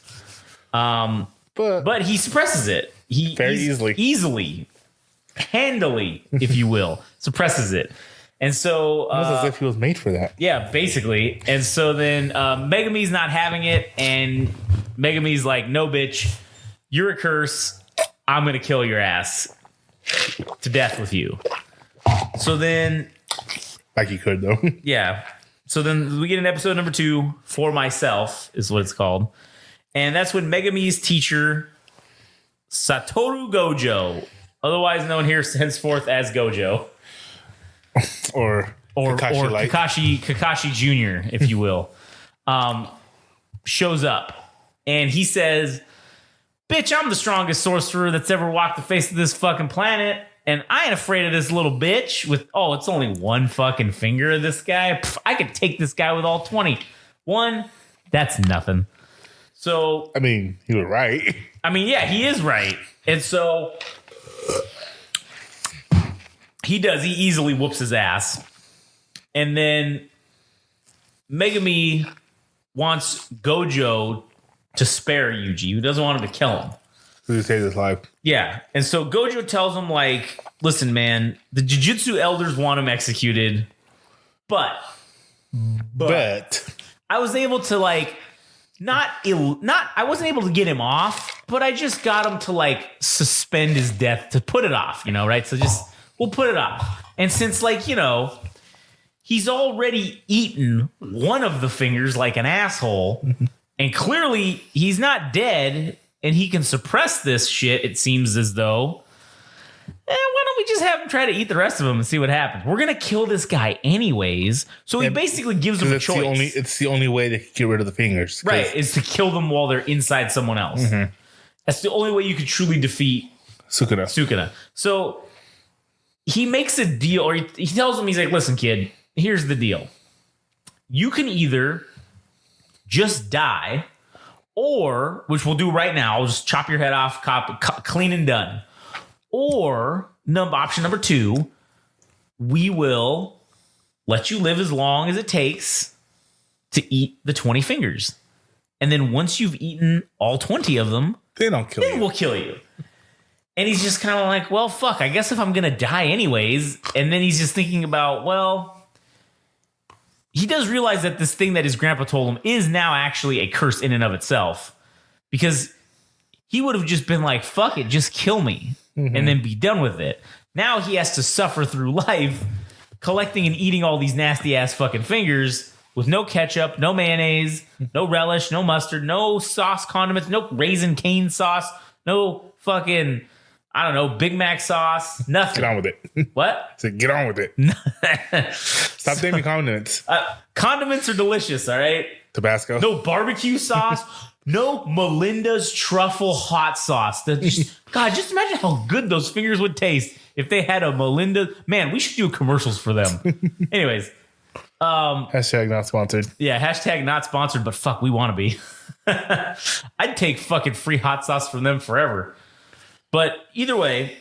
But he suppresses it. He very easily, handily, if you will, suppresses it. And so almost as if he was made for that. Yeah, basically. And so then Megami's not having it, and Megami's like, no, bitch, you're a curse. I'm going to kill your ass to death with you. So then... Like he could, though. Yeah. So then we get in episode number 2, For Myself, is what it's called. And that's when Megami's teacher, Satoru Gojo, otherwise known here henceforth as Gojo... or Kakashi Jr., if you will, shows up, and he says, bitch, I'm the strongest sorcerer that's ever walked the face of this fucking planet, and I ain't afraid of this little bitch with, it's only one fucking finger of this guy. Pff, I could take this guy with all 20. One, that's nothing. So, I mean, he was right. I mean, yeah, he is right. And so... He easily whoops his ass. And then Megami wants Gojo to spare Yuji, who doesn't want him to kill him. So he saved his life. Yeah. And so Gojo tells him, like, listen, man, the Jujutsu elders want him executed, but I was able to, like, I wasn't able to get him off, but I just got him to, like, suspend his death, to put it off, right? So we'll put it off. And since, like, he's already eaten one of the fingers like an asshole, and clearly he's not dead, and he can suppress this shit, it seems as though, why don't we just have him try to eat the rest of them and see what happens? We're going to kill this guy anyways. So he basically gives him a choice. It's the only way to get rid of the fingers. Right, is to kill them while they're inside someone else. Mm-hmm. That's the only way you could truly defeat Sukuna. So... he makes a deal, or he tells him, he's like, listen, kid, here's the deal. You can either just die, or, which we'll do right now, I'll just chop your head off, clean and done. Or, option number 2, we will let you live as long as it takes to eat the 20 fingers. And then once you've eaten all 20 of them, then we'll kill you. And he's just kind of like, well, fuck, I guess if I'm going to die anyways. And then he's just thinking about, well, he does realize that this thing that his grandpa told him is now actually a curse in and of itself. Because he would have just been like, fuck it, just kill me. Mm-hmm. And then be done with it. Now he has to suffer through life collecting and eating all these nasty ass fucking fingers with no ketchup, no mayonnaise, no relish, no mustard, no sauce condiments, no Raisin Cane sauce, no fucking... I don't know, Big Mac sauce, nothing. Get on with it. What? So get on with it. Stop naming condiments. Condiments are delicious, all right? Tabasco. No barbecue sauce. No Melinda's truffle hot sauce. God, just imagine how good those fingers would taste if they had a Melinda. Man, we should do commercials for them. Anyways. Hashtag not sponsored. Yeah, hashtag not sponsored, but fuck, we want to be. I'd take fucking free hot sauce from them forever. But either way,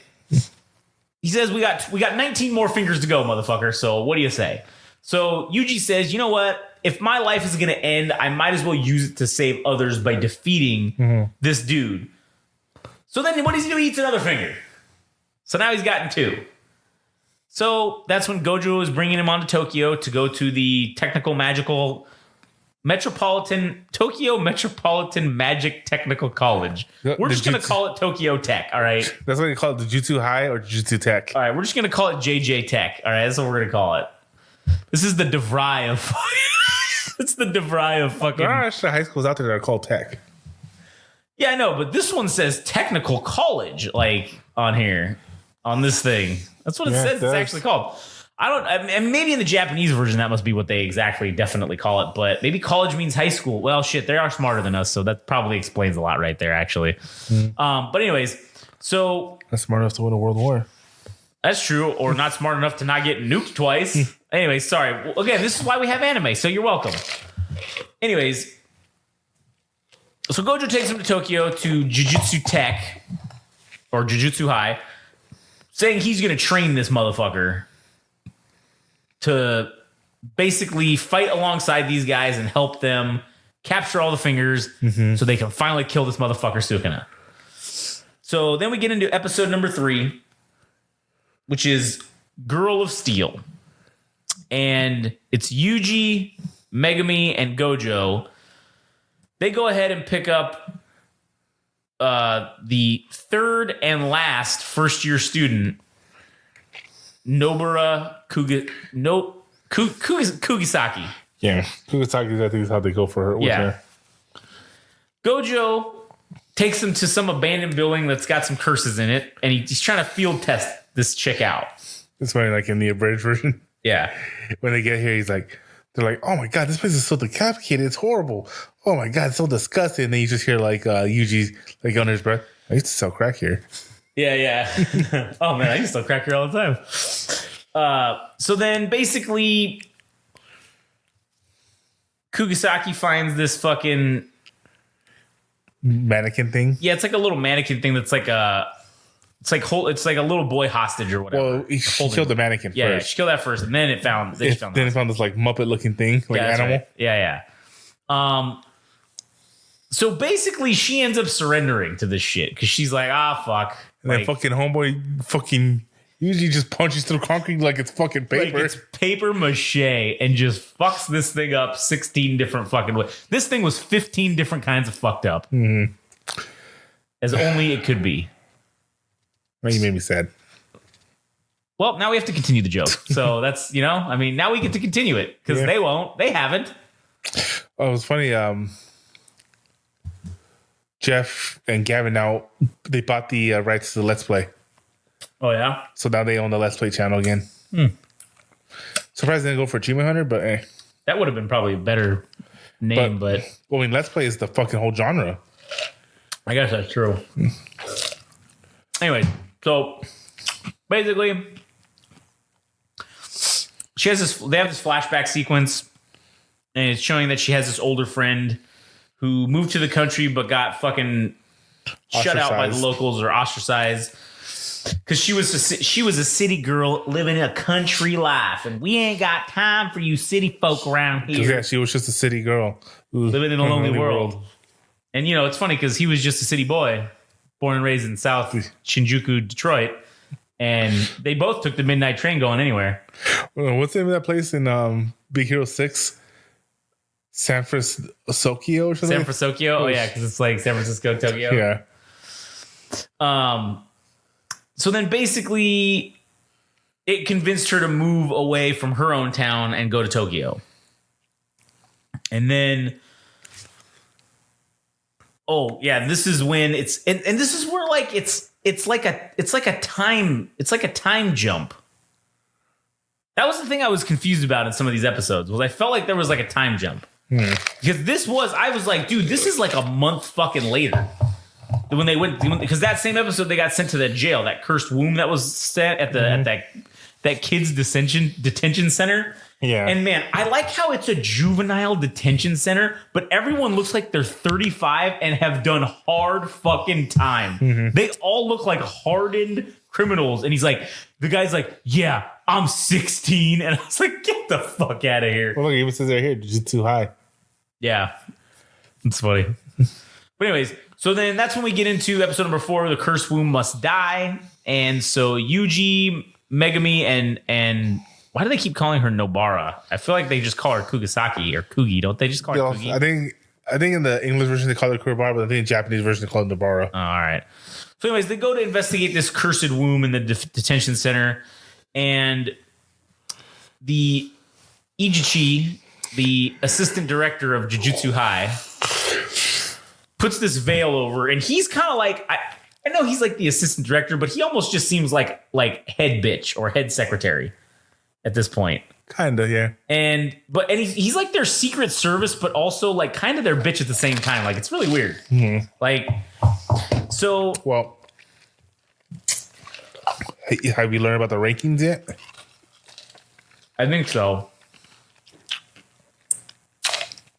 he says we got 19 more fingers to go, motherfucker. So what do you say? So Yuji says, you know what? If my life is going to end, I might as well use it to save others by defeating this dude. So then what does he do? He eats another finger. So now he's gotten 2. So that's when Gojo is bringing him on to Tokyo to go to the Tokyo Metropolitan Magic Technical College. We're just going to call it Tokyo Tech, all right? That's what you call it, Jujutsu High or Jujutsu Tech. All right, we're just going to call it JJ Tech, all right? That's what we're going to call it. This is the DeVry of... It's the DeVry of fucking... There are actually high schools out there that are called Tech. Yeah, I know, but this one says Technical College, like, on here, on this thing. That's what it says it's actually called. And maybe in the Japanese version, that must be what they definitely call it. But maybe college means high school. Well, shit, they are smarter than us. So that probably explains a lot right there, actually. But anyways, so. That's smart enough to win a world war. That's true. Or not smart enough to not get nuked twice. Anyways, sorry. Well, again, this is why we have anime. So you're welcome. Anyways. So Gojo takes him to Tokyo to Jujutsu Tech. Or Jujutsu High. Saying he's going to train this motherfucker to basically fight alongside these guys and help them capture all the fingers so they can finally kill this motherfucker Sukuna. So then we get into episode number 3, which is Girl of Steel. And it's Yuji, Megami, and Gojo. They go ahead and pick up the third and last first-year student, Nobara Kugisaki. Yeah, Kugisaki, I think, is how they go for her. Yeah. Gojo takes him to some abandoned building that's got some curses in it, and he's trying to field test this chick out. It's funny, like in the abridged version. Yeah. When they get here, they're like, oh my God, this place is so decapitated. It's horrible. Oh my God, it's so disgusting. And then you just hear like Yuji like under his breath, I used to sell crack here. Yeah. Oh man, I used to sell crack here all the time. So then basically Kugisaki finds this fucking mannequin thing. Yeah, it's like a little mannequin thing that's like it's like a little boy hostage or whatever. Well, she killed the mannequin first. Yeah, she killed that first, and then it found then it found this like Muppet looking thing, like animal. Right. Yeah. So basically, she ends up surrendering to this shit because she's like, fuck. And then fucking homeboy usually just punches through concrete like it's fucking paper. Like it's paper mache and just fucks this thing up 16 different fucking ways. This thing was 15 different kinds of fucked up. As only it could be. Well, you made me sad. Well, now we have to continue the joke. So that's, now we get to continue it because they won't. They haven't. Oh, it was funny. Jeff and Gavin now, they bought the rights to the Let's Play. Oh, yeah? So now they own the Let's Play channel again. Surprised they didn't go for Achievement Hunter, but hey. That would have been probably a better name, but... Well, Let's Play is the fucking whole genre. I guess that's true. Anyway, so basically, they have this flashback sequence, and it's showing that she has this older friend who moved to the country but got fucking shut out by the locals or ostracized because she was a city girl living a country life, and we ain't got time for you city folk around here. Yeah, she was just a city girl living in a lonely world. And it's funny because he was just a city boy, born and raised in South Shinjuku, Detroit, and they both took the midnight train going anywhere. What's the name of that place in Big Hero 6? San Francisco or something? San Francisco? Oh, yeah, because it's like San Francisco, Tokyo. Yeah. So then basically it convinced her to move away from her own town and go to Tokyo. And then, this is when it's and this is where like it's like a time jump. That was the thing I was confused about in some of these episodes. Was I felt like there was like a time jump. Because I was like, dude, this is like a month fucking later. When they went, because that same episode they got sent to that jail, that cursed womb that was set at that kids detention center. Yeah. And man, I like how it's a juvenile detention center, but everyone looks like they're 35 and have done hard fucking time. They all look like hardened criminals. And the guy's like, yeah, I'm 16. And I was like, get the fuck out of here. Well, look, it even says right here, Jujutsu High. Yeah. It's funny. But anyways, so then that's when we get into episode number 4, The Cursed Womb Must Die. And so Yuji, Megami, and why do they keep calling her Nobara? I feel like they just call her Kugisaki or Kugi, don't they? Just call her Kugi? I think in the English version they call her Kurabara, but I think in the Japanese version they call it Nobara. Oh, all right. So anyways, they go to investigate this cursed womb in the detention center, and the Ijichi, the assistant director of Jujutsu High, puts this veil over, and he's kind of like, I know he's like the assistant director, but he almost just seems like head bitch or head secretary at this point. Kinda, yeah. And he's like their secret service, but also like kind of their bitch at the same time. Like it's really weird. Mm-hmm. Like, so. Well, have you learned about the rankings yet? I think so.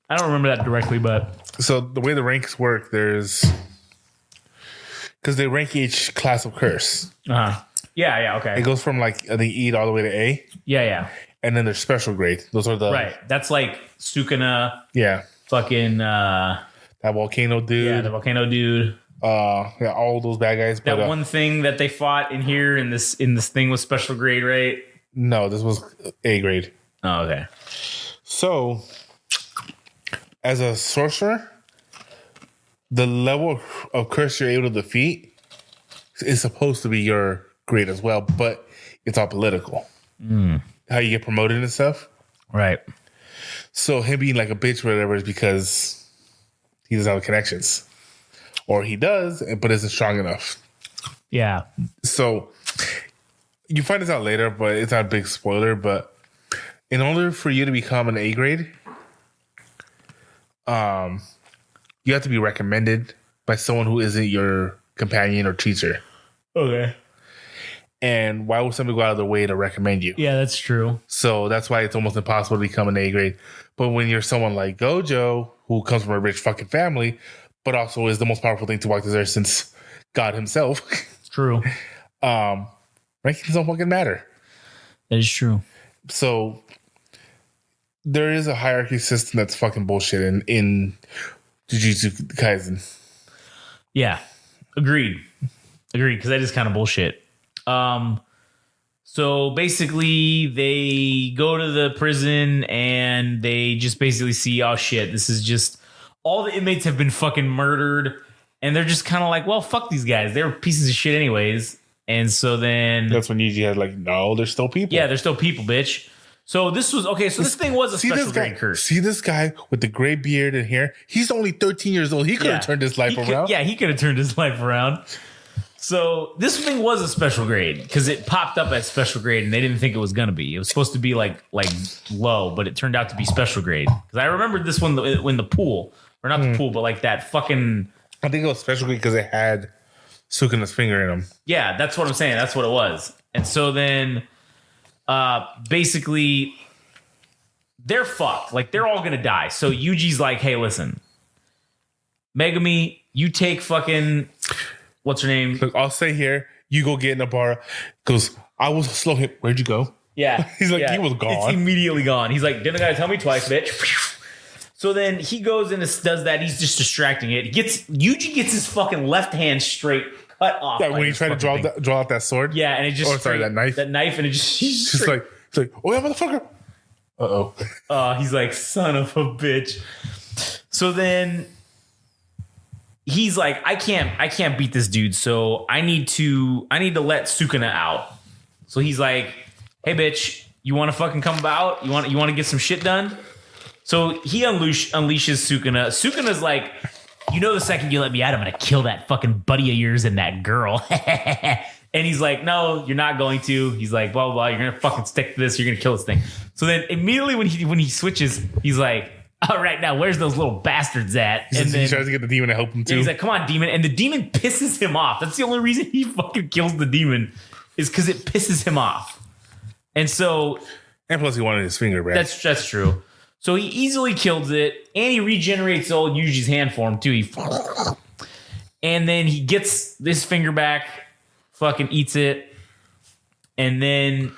I don't remember that directly, but. So the way the ranks work, because they rank each class of curse. Uh-huh. Yeah, okay. It goes from like the E all the way to A. Yeah. And then there's special grade. Those are the right. That's like Sukuna. Yeah. Fucking that volcano dude. Yeah, the volcano dude. Yeah, all those bad guys. That one thing that they fought in here in this thing was special grade, right? No, this was A grade. Oh, okay. So, as a sorcerer, the level of curse you're able to defeat is supposed to be your grade as well, but it's all political. How you get promoted and stuff. Right. So him being like a bitch or whatever is because he doesn't have connections. Or he does, but isn't strong enough. Yeah. So you find this out later, but it's not a big spoiler. But in order for you to become an A grade, you have to be recommended by someone who isn't your companion or teacher. Okay. And why would somebody go out of their way to recommend you? Yeah, that's true. So that's why it's almost impossible to become an A grade. But when you're someone like Gojo, who comes from a rich fucking family, but also is the most powerful thing to walk this earth since God himself. It's true. Rankings don't fucking matter. That is true. So there is a hierarchy system that's fucking bullshit in Jujutsu Kaisen. Yeah. Agreed. Because that is kind of bullshit. So basically they go to the prison and they just basically see, oh shit, this is just all the inmates have been fucking murdered, and they're just kind of like, well, fuck these guys. They were pieces of shit anyways. And so then that's when Yuji had like, no, they're still people. Yeah, they're still people, bitch. So this was okay. So this thing was a special grade curse. See this guy with the gray beard and hair? He's only 13 years old. He could have turned his life around. He could have turned his life around. So this thing was a special grade because it popped up as special grade, and they didn't think it was gonna be. It was supposed to be like low, but it turned out to be special grade. Because I remembered this one when the pool, or not the pool, but like that fucking. I think it was special grade because it had Sukuna's finger in him. Yeah, that's what I'm saying. That's what it was. And so then, basically, they're fucked. Like they're all gonna die. So Yuji's like, hey, listen, Megami, you take fucking. What's her name? Look, I'll stay here. You go get in the bar. Because I will slow him. Where'd you go? Yeah. He's like, he was gone. It's immediately gone. He's like, didn't the guy tell me twice, bitch? So then he goes and does that. He's just distracting it. Yuji gets his fucking left hand straight cut off. Yeah, when he tried to draw out that sword. Yeah, and it just that knife. That knife, and it just it's like, oh yeah, motherfucker. Uh-oh. He's like, son of a bitch. So then he's like, I can't beat this dude, so I need to let Sukuna out. So he's like, hey bitch, you want to fucking come about? You want to get some shit done? So he unleashes Sukuna. Sukuna's like, the second you let me out, I'm gonna kill that fucking buddy of yours and that girl. And he's like, no, you're not going to. He's like, blah blah blah. You're gonna fucking stick to this. You're gonna kill this thing. So then immediately when he switches, he's like, all right, now where's those little bastards at? And then he tries to get the demon to help him too. He's like, come on, demon. And the demon pisses him off. That's the only reason he fucking kills the demon is because it pisses him off. And plus he wanted his finger back. That's true. So he easily kills it, and he regenerates old Yuji's hand for him too. And then he gets this finger back, fucking eats it, and then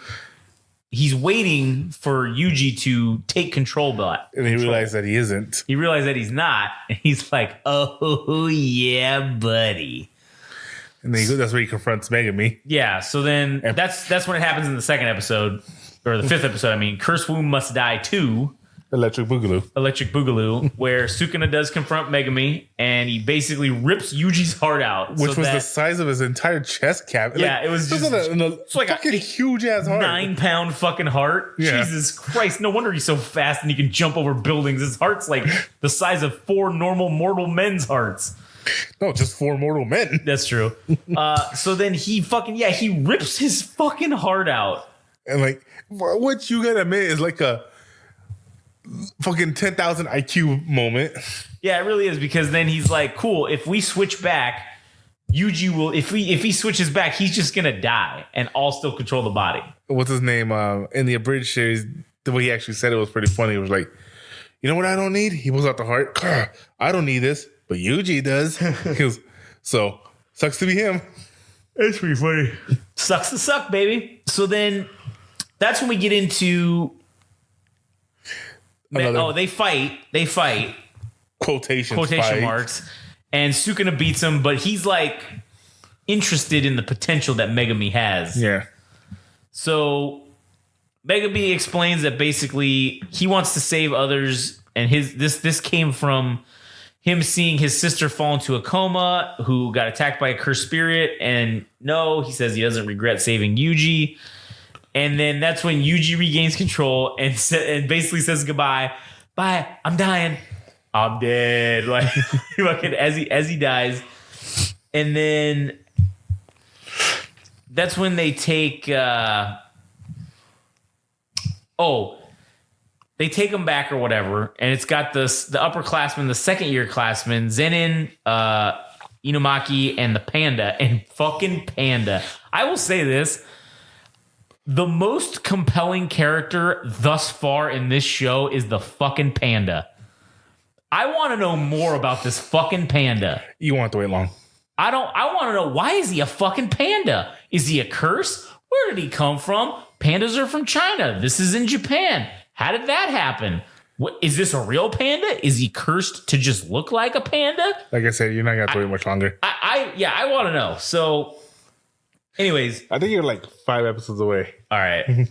he's waiting for Yuji to take control. And he realized that he isn't. He realized that he's not. And he's like, oh, yeah, buddy. And then that's where he confronts Megami. Yeah, so then that's when it happens in the second episode, or the fifth episode, I mean. Curse Womb Must Die 2. Electric Boogaloo, where Sukuna does confront Megami, and he basically rips Yuji's heart out. Which was the size of his entire chest cavity. Yeah, like, it was just it's like a huge ass heart. 9-pound fucking heart. Yeah. Jesus Christ. No wonder he's so fast and he can jump over buildings. His heart's like the size of 4 normal mortal men's hearts. No, just 4 mortal men. That's true. So then he rips his fucking heart out. And like, what you gotta admit is like a fucking 10,000 IQ moment. Yeah, it really is, because then he's like, cool, if we switch back, Yuji will, if he switches back, he's just gonna die and I'll still control the body. What's his name? In the abridged series, the way he actually said it was pretty funny. It was like, you know what I don't need? He pulls out the heart. I don't need this, but Yuji does. He goes, so sucks to be him. That's pretty funny. Sucks to suck, baby. So then that's when we get into they fight. Quotation marks. And Sukuna beats him, but he's like interested in the potential that Megami has. Yeah. So Megami explains that basically he wants to save others, and this came from him seeing his sister fall into a coma, who got attacked by a cursed spirit, and he says he doesn't regret saving Yuji. And then that's when Yuji regains control and basically says goodbye. Bye, I'm dying. I'm dead. Like fucking as he dies. And then that's when they take they take him back or whatever, and it's got the upperclassmen, the second year classmen, Zenin, Inumaki, and the Panda, and fucking Panda. I will say this. The most compelling character thus far in this show is the fucking Panda. I want to know more about this fucking Panda. You won't have to wait long. I want to know, why is he a fucking panda? Is he a curse? Where did he come from? Pandas are from China. This is in Japan. How did that happen? What, is this a real panda? Is he cursed to just look like a panda? Like I said, you're not going to have to wait much longer. I want to know. So anyways, I think you're like 5 episodes away. All right.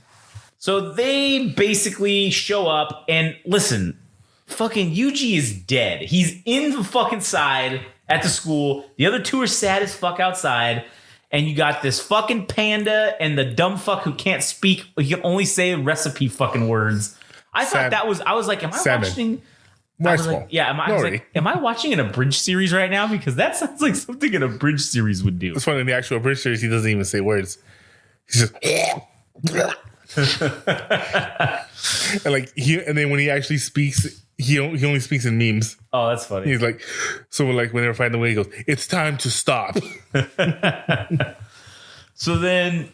So they basically show up, and listen, fucking Yuji is dead. He's in the fucking side at the school. The other 2 are sad as fuck outside. And you got this fucking Panda and the dumb fuck who can't speak. He can only say recipe fucking words. I thought I was like, am I watching? I was like, yeah, am I watching an abridged series right now? Because that sounds like something an abridged series would do. It's funny, in the actual abridged series, he doesn't even say words. He's just and then when he actually speaks, he only speaks in memes. Oh, that's funny. He's like, so like when they're fighting the way, he goes, "It's time to stop." So then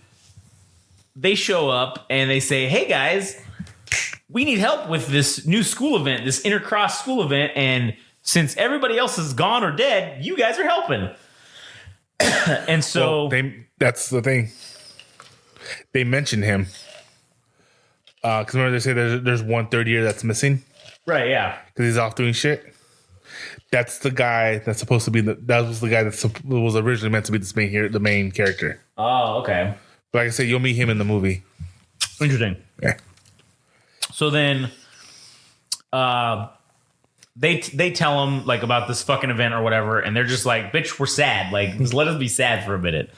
they show up and they say, "Hey guys, we need help with this new school event, this intercross school event, and since everybody else is gone or dead, you guys are helping." And so that's the thing. They mentioned him because remember they say there's 1 third year that's missing, right? Yeah, because he's off doing shit. That's the guy that's supposed to be that was the guy that was originally meant to be the main character. Oh, okay. But like I said, you'll meet him in the movie. Interesting. Yeah. So then, they tell him like about this fucking event or whatever, and they're just like, "Bitch, we're sad. Like, just let us be sad for a minute."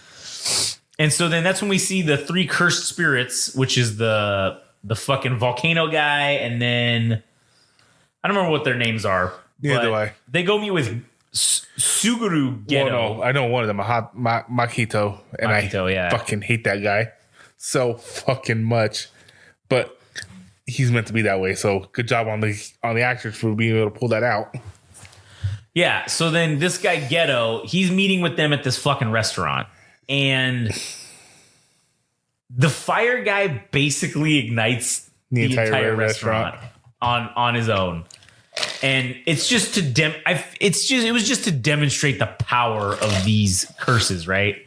And so then that's when we see the 3 cursed spirits, which is the fucking volcano guy, and then I don't remember what their names are. Neither do I. They go meet with Suguru Geto. Well, no, I know one of them, Makito, and I fucking hate that guy so fucking much. But he's meant to be that way, so good job on the actors for being able to pull that out. Yeah. So then this guy Geto, he's meeting with them at this fucking restaurant. And the fire guy basically ignites the entire restaurant on his own, and it's just to it was just to demonstrate the power of these curses, right?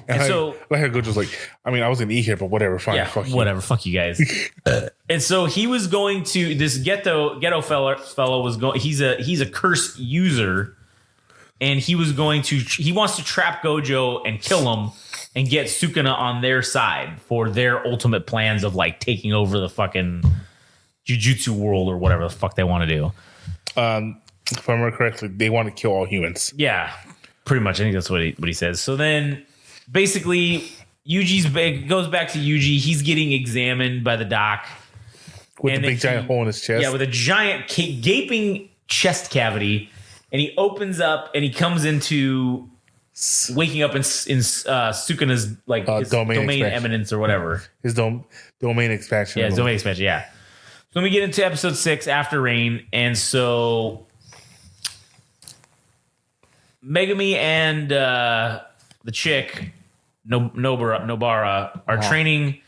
And so like I go just like, I mean, I was gonna eat here, but whatever, fine, yeah, fuck whatever, you. fuck you guys. And so he was going to this ghetto fellow was going. He's a curse user. and he wants to trap Gojo and kill him and get Sukuna on their side for their ultimate plans of like taking over the fucking Jujutsu world or whatever the fuck they want to do. If I remember correctly, they want to kill all humans. Yeah, pretty much. I think that's what he says. So then, basically, goes back to Yuji. He's getting examined by the doc With the big giant hole in his chest. Yeah, with a giant gaping chest cavity. And he opens up and he comes into waking up in Sukuna's like his domain eminence or whatever. His domain expansion. Yeah, his domain expansion, yeah. So then we get into episode 6, After Rain. And so Megumi and the chick, Nobara, are training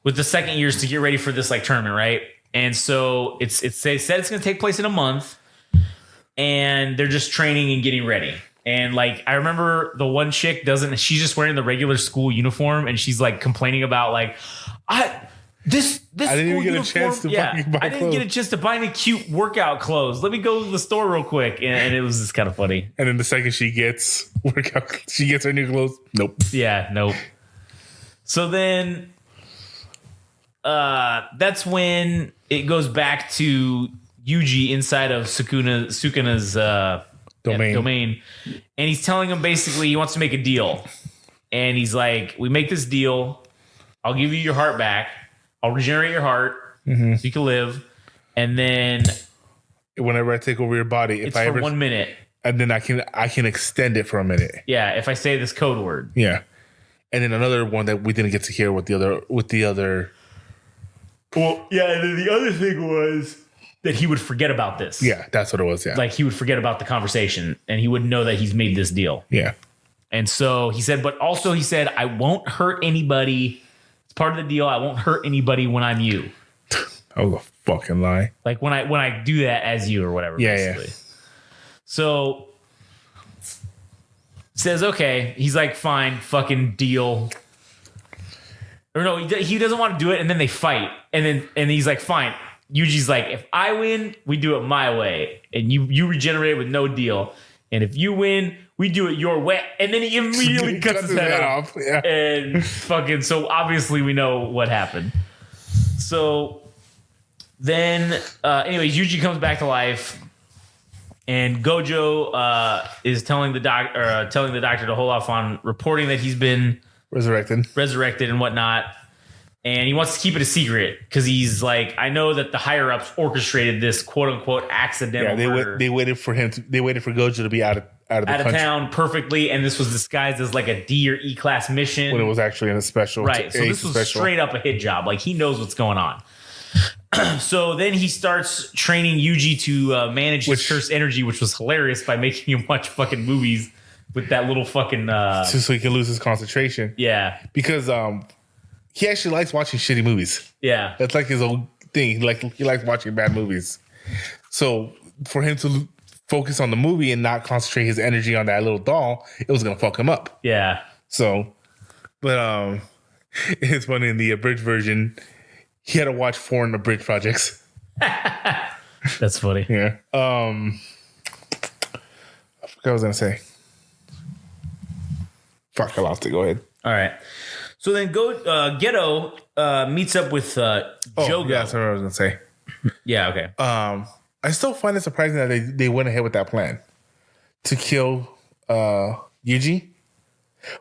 with the second years to get ready for this like tournament, right? And so they said it's going to take place in a month, and they're just training and getting ready. And like I remember the one chick she's just wearing the regular school uniform, and she's like complaining about like this I didn't even get a chance to get a chance to buy any cute workout clothes. Let me go to the store real quick, and it was just kind of funny. And then the second she gets her new clothes, nope. Yeah, nope. So then, that's when it goes back to Yuji inside of Sukuna's domain, and he's telling him basically he wants to make a deal, and he's like, "We make this deal, I'll give you your heart back." I'll regenerate your heart so you can live, and then whenever I take over your body, it's for 1 minute, and then I can extend it for a minute. Yeah, if I say this code word. Yeah, and then another one that we didn't get to hear with the other. Well, yeah, and then the other thing was that he would forget about this. Yeah, that's what it was. Yeah, like he would forget about the conversation, and he would know that he's made this deal. Yeah, and so he said, but also he said, I won't hurt anybody. Part of the deal, I won't hurt anybody when I'm you. That was a fucking lie. Like when I do that as you or whatever. Yeah, basically. Yeah. So says okay. He's like, fine, fucking deal. Or no, he doesn't want to do it, and then they fight, and he's like, fine. Yuji's like, if I win, we do it my way, and you regenerate with no deal, and if you win, we do it your way. And then he immediately cuts his head off. Yeah. And fucking, so obviously we know what happened. So then, anyways, Yuji comes back to life, and Gojo is telling the doctor to hold off on reporting that he's been resurrected and whatnot. And he wants to keep it a secret because he's like, I know that the higher ups orchestrated this quote unquote accidental murder. They waited for Gojo to be out of town perfectly, and this was disguised as like a D or E class mission when it was actually in a special. Right, so this was straight up a hit job. Like he knows what's going on. So then he starts training Yuji to manage his cursed energy, which was hilarious by making him watch fucking movies with that little fucking so he can lose his concentration. Yeah, because he actually likes watching shitty movies. Yeah, that's like his own thing. He likes watching bad movies. So for him to focus on the movie and not concentrate his energy on that little doll, it was gonna fuck him up. Yeah. So, but it's funny in the abridged version, he had to watch 4 abridged projects. That's funny. Yeah. I forgot what I was gonna say. Fuck, I lost it. Go ahead. All right. So then Geto meets up with Jogo. Yeah, that's what I was gonna say. Yeah. Okay. I still find it surprising that they went ahead with that plan to kill Yuji,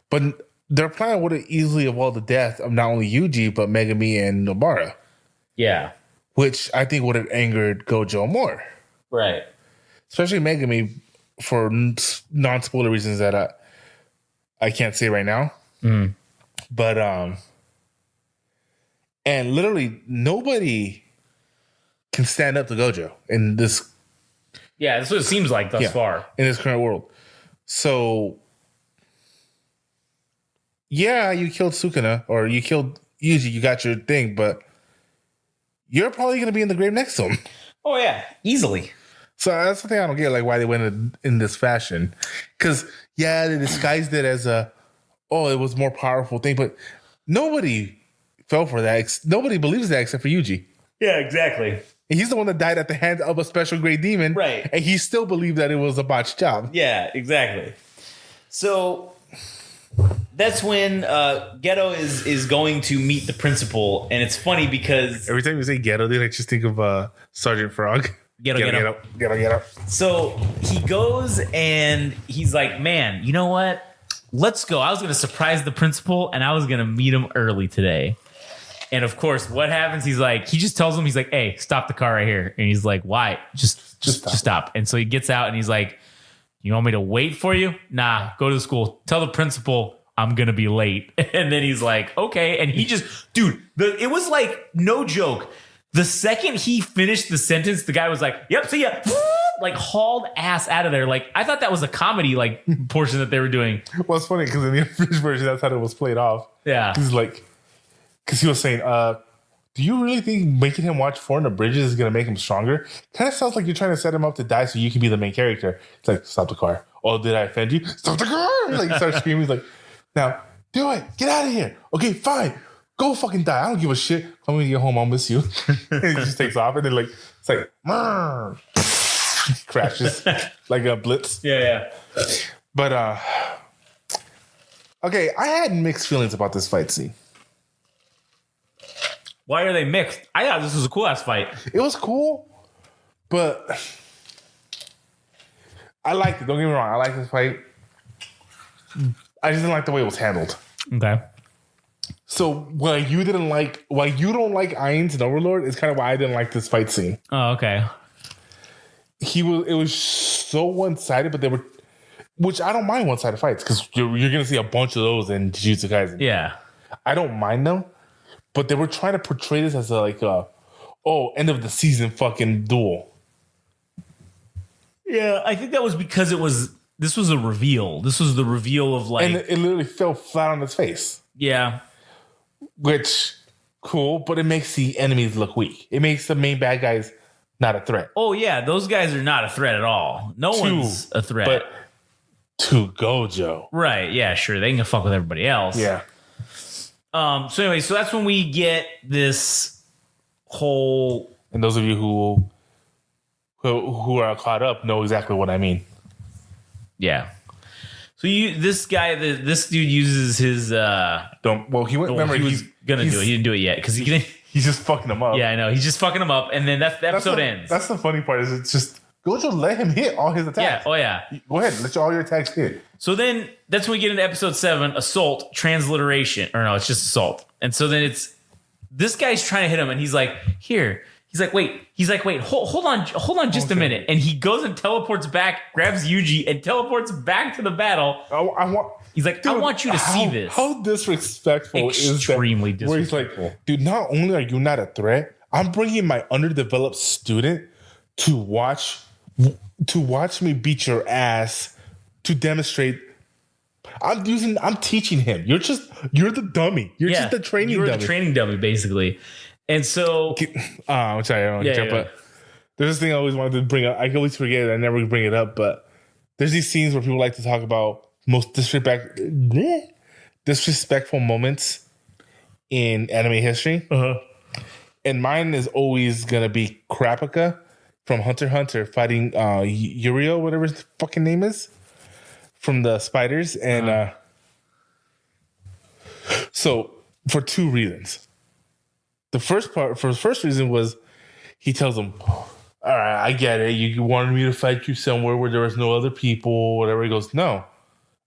but their plan would have easily avoided the death of not only Yuji but Megumi and Nobara. Yeah, which I think would have angered Gojo more, right? Especially Megumi for non-spoiler reasons that I can't say right now. But and literally nobody can stand up to Gojo in this. Yeah, that's what it seems like thus far in this current world. So, yeah, you killed Sukuna or you killed Yuji. You got your thing, but you're probably going to be in the grave next to him. Oh yeah, easily. So that's the thing I don't get, like why they went in this fashion. Because they disguised it as it was more powerful thing, but nobody fell for that. Nobody believes that except for Yuji. Yeah, exactly. And he's the one that died at the hands of a special grade demon. Right. And he still believed that it was a botched job. Yeah, exactly. So that's when Ghetto is going to meet the principal, and it's funny because Every time you say ghetto, dude, I just think of Sergeant Frog. Ghetto. So he goes and he's like, man, you know what? Let's go. I was going to surprise the principal, and I was going to meet him early today. And of course, what happens? He just tells him, he's like, hey, stop the car right here. And he's like, why? Just stop. And so he gets out and he's like, you want me to wait for you? Nah, go to the school. Tell the principal I'm going to be late. And then he's like, okay. And he just, dude, it was like, no joke. The second he finished the sentence, the guy was like, yep, see ya. Like hauled ass out of there. Like I thought that was a comedy like portion that they were doing. Well, it's funny because in the English version, that's how it was played off. Yeah. He's like, because he was saying, do you really think making him watch Four in the Bridges is going to make him stronger? Kind of sounds like you're trying to set him up to die so you can be the main character. It's like, stop the car. Oh, did I offend you? Stop the car. Like, he starts screaming. He's like, now, do it. Get out of here. Okay, fine. Go fucking die. I don't give a shit. When we get home, I'll miss you. And he just takes off. And then, like, it's like, crashes like a blitz. Yeah. But, okay, I had mixed feelings about this fight scene. Why are they mixed? I thought this was a cool ass fight. It was cool, but I liked it. Don't get me wrong. I like this fight. I just didn't like the way it was handled. Okay. So why you don't like Ainz and Overlord is kind of why I didn't like this fight scene. Oh, okay. It was so one-sided, but they were, which I don't mind one-sided fights because you're gonna see a bunch of those in Jujutsu Kaisen. Yeah. I don't mind them. But they were trying to portray this as end of the season fucking duel. Yeah, I think that was because this was a reveal. This was the reveal of like... And it literally fell flat on his face. Yeah. Which, cool, but it makes the enemies look weak. It makes the main bad guys not a threat. Oh, yeah, those guys are not a threat at all. No one's a threat. But to Gojo. Right, yeah, sure. They can fuck with everybody else. Yeah. So anyway, so that's when we get this whole... And those of you who are caught up know exactly what I mean. Yeah. So this dude uses his... He was gonna do it. He didn't do it yet because he's just fucking them up. Yeah, I know. He's just fucking them up, and then the episode ends. That's the funny part. Is it's just Gojo let him hit all his attacks. Yeah. Oh yeah. Go ahead. Let all your attacks hit. So then that's when we get into episode 7, Assault, Transliteration. Or no, it's just Assault. And so then it's this guy's trying to hit him, and he's like, here. He's like, wait, hold on just a minute. And he goes and teleports back, grabs Yuji, and teleports back to the battle. He's like, dude, I want you to see this. How disrespectful is that? Extremely disrespectful. Where he's like, dude, not only are you not a threat, I'm bringing my underdeveloped student to watch me beat your ass to demonstrate. I'm teaching him. You're the dummy. You're just the training dummy. You're the training dummy, basically. And so, I'm sorry, I don't want to jump, but there's this thing I always wanted to bring up. I can always forget it. I never bring it up, but there's these scenes where people like to talk about most disrespectful moments in anime history. Uh-huh. And mine is always gonna be Kurapika from Hunter x Hunter fighting Yurio, whatever his fucking name is, from the spiders. And so for 2 reasons. The first reason was he tells him, all right, I get it. You wanted me to fight you somewhere where there was no other people, whatever. He goes, no,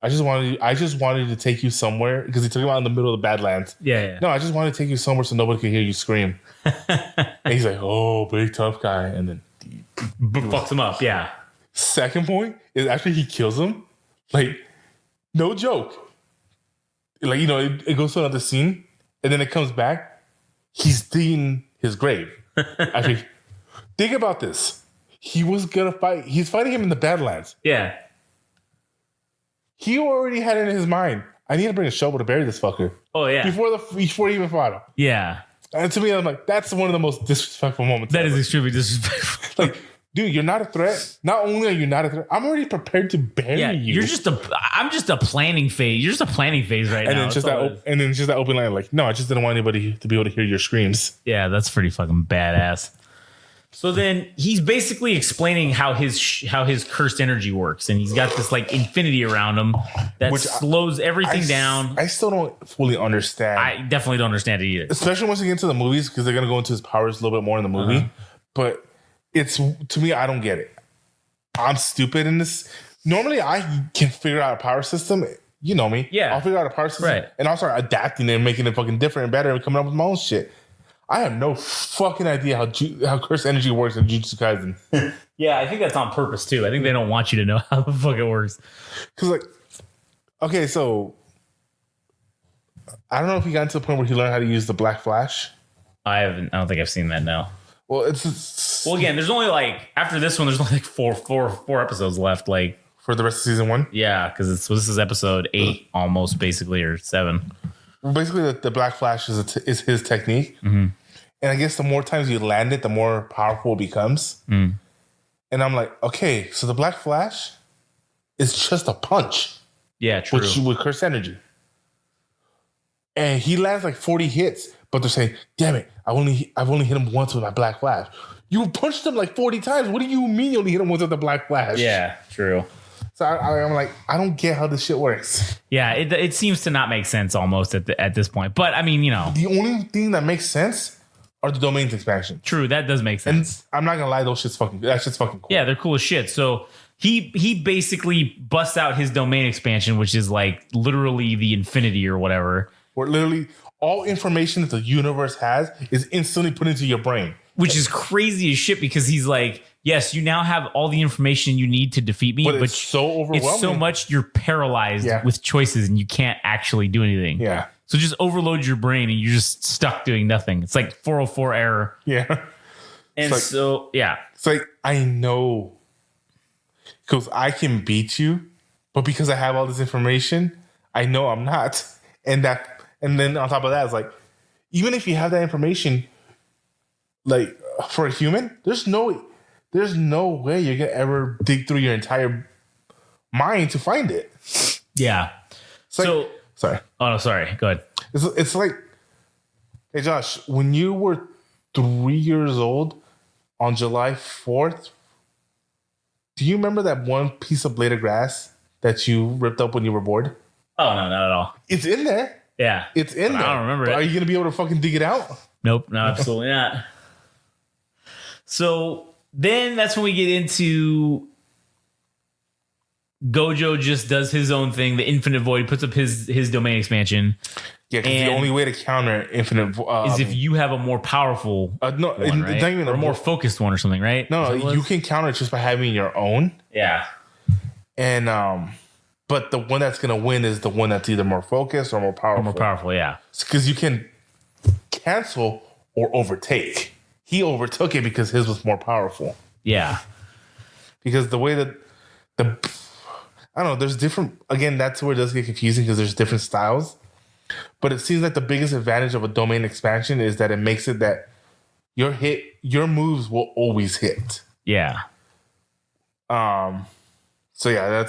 I just wanted to take you somewhere, because he took him out in the middle of the Badlands. Yeah. No, I just wanted to take you somewhere so nobody could hear you scream. And he's like, oh, big tough guy. And then fucks him up. Yeah. Second point is actually he kills him. Like, no joke. Like, it goes to another scene and then it comes back. He's digging his grave. Actually, think about this. He was gonna fight. He's fighting him in the Badlands. Yeah. He already had it in his mind. I need to bring a shovel to bury this fucker. Oh yeah. Before he even fought him. Yeah. And to me, I'm like, that's one of the most disrespectful moments. That is extremely disrespectful. Like, dude, you're not a threat. Not only are you not a threat, I'm already prepared to bury you. I'm just a planning phase. You're just a planning phase right now. And then just that open line, like, no, I just didn't want anybody to be able to hear your screams. Yeah, that's pretty fucking badass. So then he's basically explaining how his cursed energy works, and he's got this like infinity around him that slows everything down. I still don't fully understand. I definitely don't understand it either, especially once you get into the movies, because they're gonna go into his powers a little bit more in the movie. But it's, to me, I don't get it. I'm stupid in this. Normally, I can figure out a power system. You know me. Yeah. I'll figure out a power system, right, and I'll start adapting it and making it fucking different and better and coming up with my own shit. I have no fucking idea how cursed energy works in Jujutsu Kaisen. Yeah, I think that's on purpose too. I think they don't want you to know how the fuck it works. Because, like, okay, so I don't know if he got to the point where he learned how to use the Black Flash. I don't think I've seen that. No. Well, again, there's only like after this one, there's only like four episodes left. Like for the rest of season 1. Yeah, because this is episode 8, almost basically, or 7. Well, basically, the Black Flash is his technique, and I guess the more times you land it, the more powerful it becomes. And I'm like, okay, so the Black Flash is just a punch. Yeah, true. With cursed energy, and he lands like 40 hits, but they're saying, "Damn it, I've only hit him once with my Black Flash." You punched him like 40 times. What do you mean you only hit him once with the Black Flash? Yeah, true. So I'm like, I don't get how this shit works. Yeah, it seems to not make sense almost at this point. But I mean, the only thing that makes sense are the domains expansion. True, that does make sense. And I'm not gonna lie, that shit's fucking cool. Yeah, they're cool as shit. So he basically busts out his domain expansion, which is like literally the infinity or whatever. Where literally all information that the universe has is instantly put into your brain. Which is crazy as shit because he's like, yes, you now have all the information you need to defeat me, but it's so overwhelming. It's so much you're paralyzed with choices and you can't actually do anything. Yeah. So just overload your brain and you're just stuck doing nothing. It's like 404 error. Yeah. And like, so, yeah. It's like, I know because I can beat you, but because I have all this information, I know I'm not. And then on top of that, it's like, even if you have that information, like for a human, there's no way you're gonna ever dig through your entire mind to find it. Yeah. So sorry. Oh no, sorry. Go ahead. It's like, hey Josh, when you were 3 years old on July 4th, do you remember that one piece of blade of grass that you ripped up when you were bored? Oh no, not at all. It's in there. Yeah. It's in there. I don't remember it. Are you gonna be able to fucking dig it out? Nope, no, absolutely not. So then that's when we get into Gojo just does his own thing, the Infinite Void. He puts up his domain expansion. Yeah, because the only way to counter Infinite is if you have a more powerful one, right? Not even or a more focused one or something, right? No, you can counter it just by having your own. Yeah. And but the one that's gonna win is the one that's either more focused or more powerful. More powerful, yeah. Because you can cancel or overtake. He overtook it because his was more powerful. Yeah. Because the way that I don't know, there's different, again, that's where it does get confusing because there's different styles. But it seems like the biggest advantage of a domain expansion is that it makes it that your moves will always hit. Yeah. So yeah,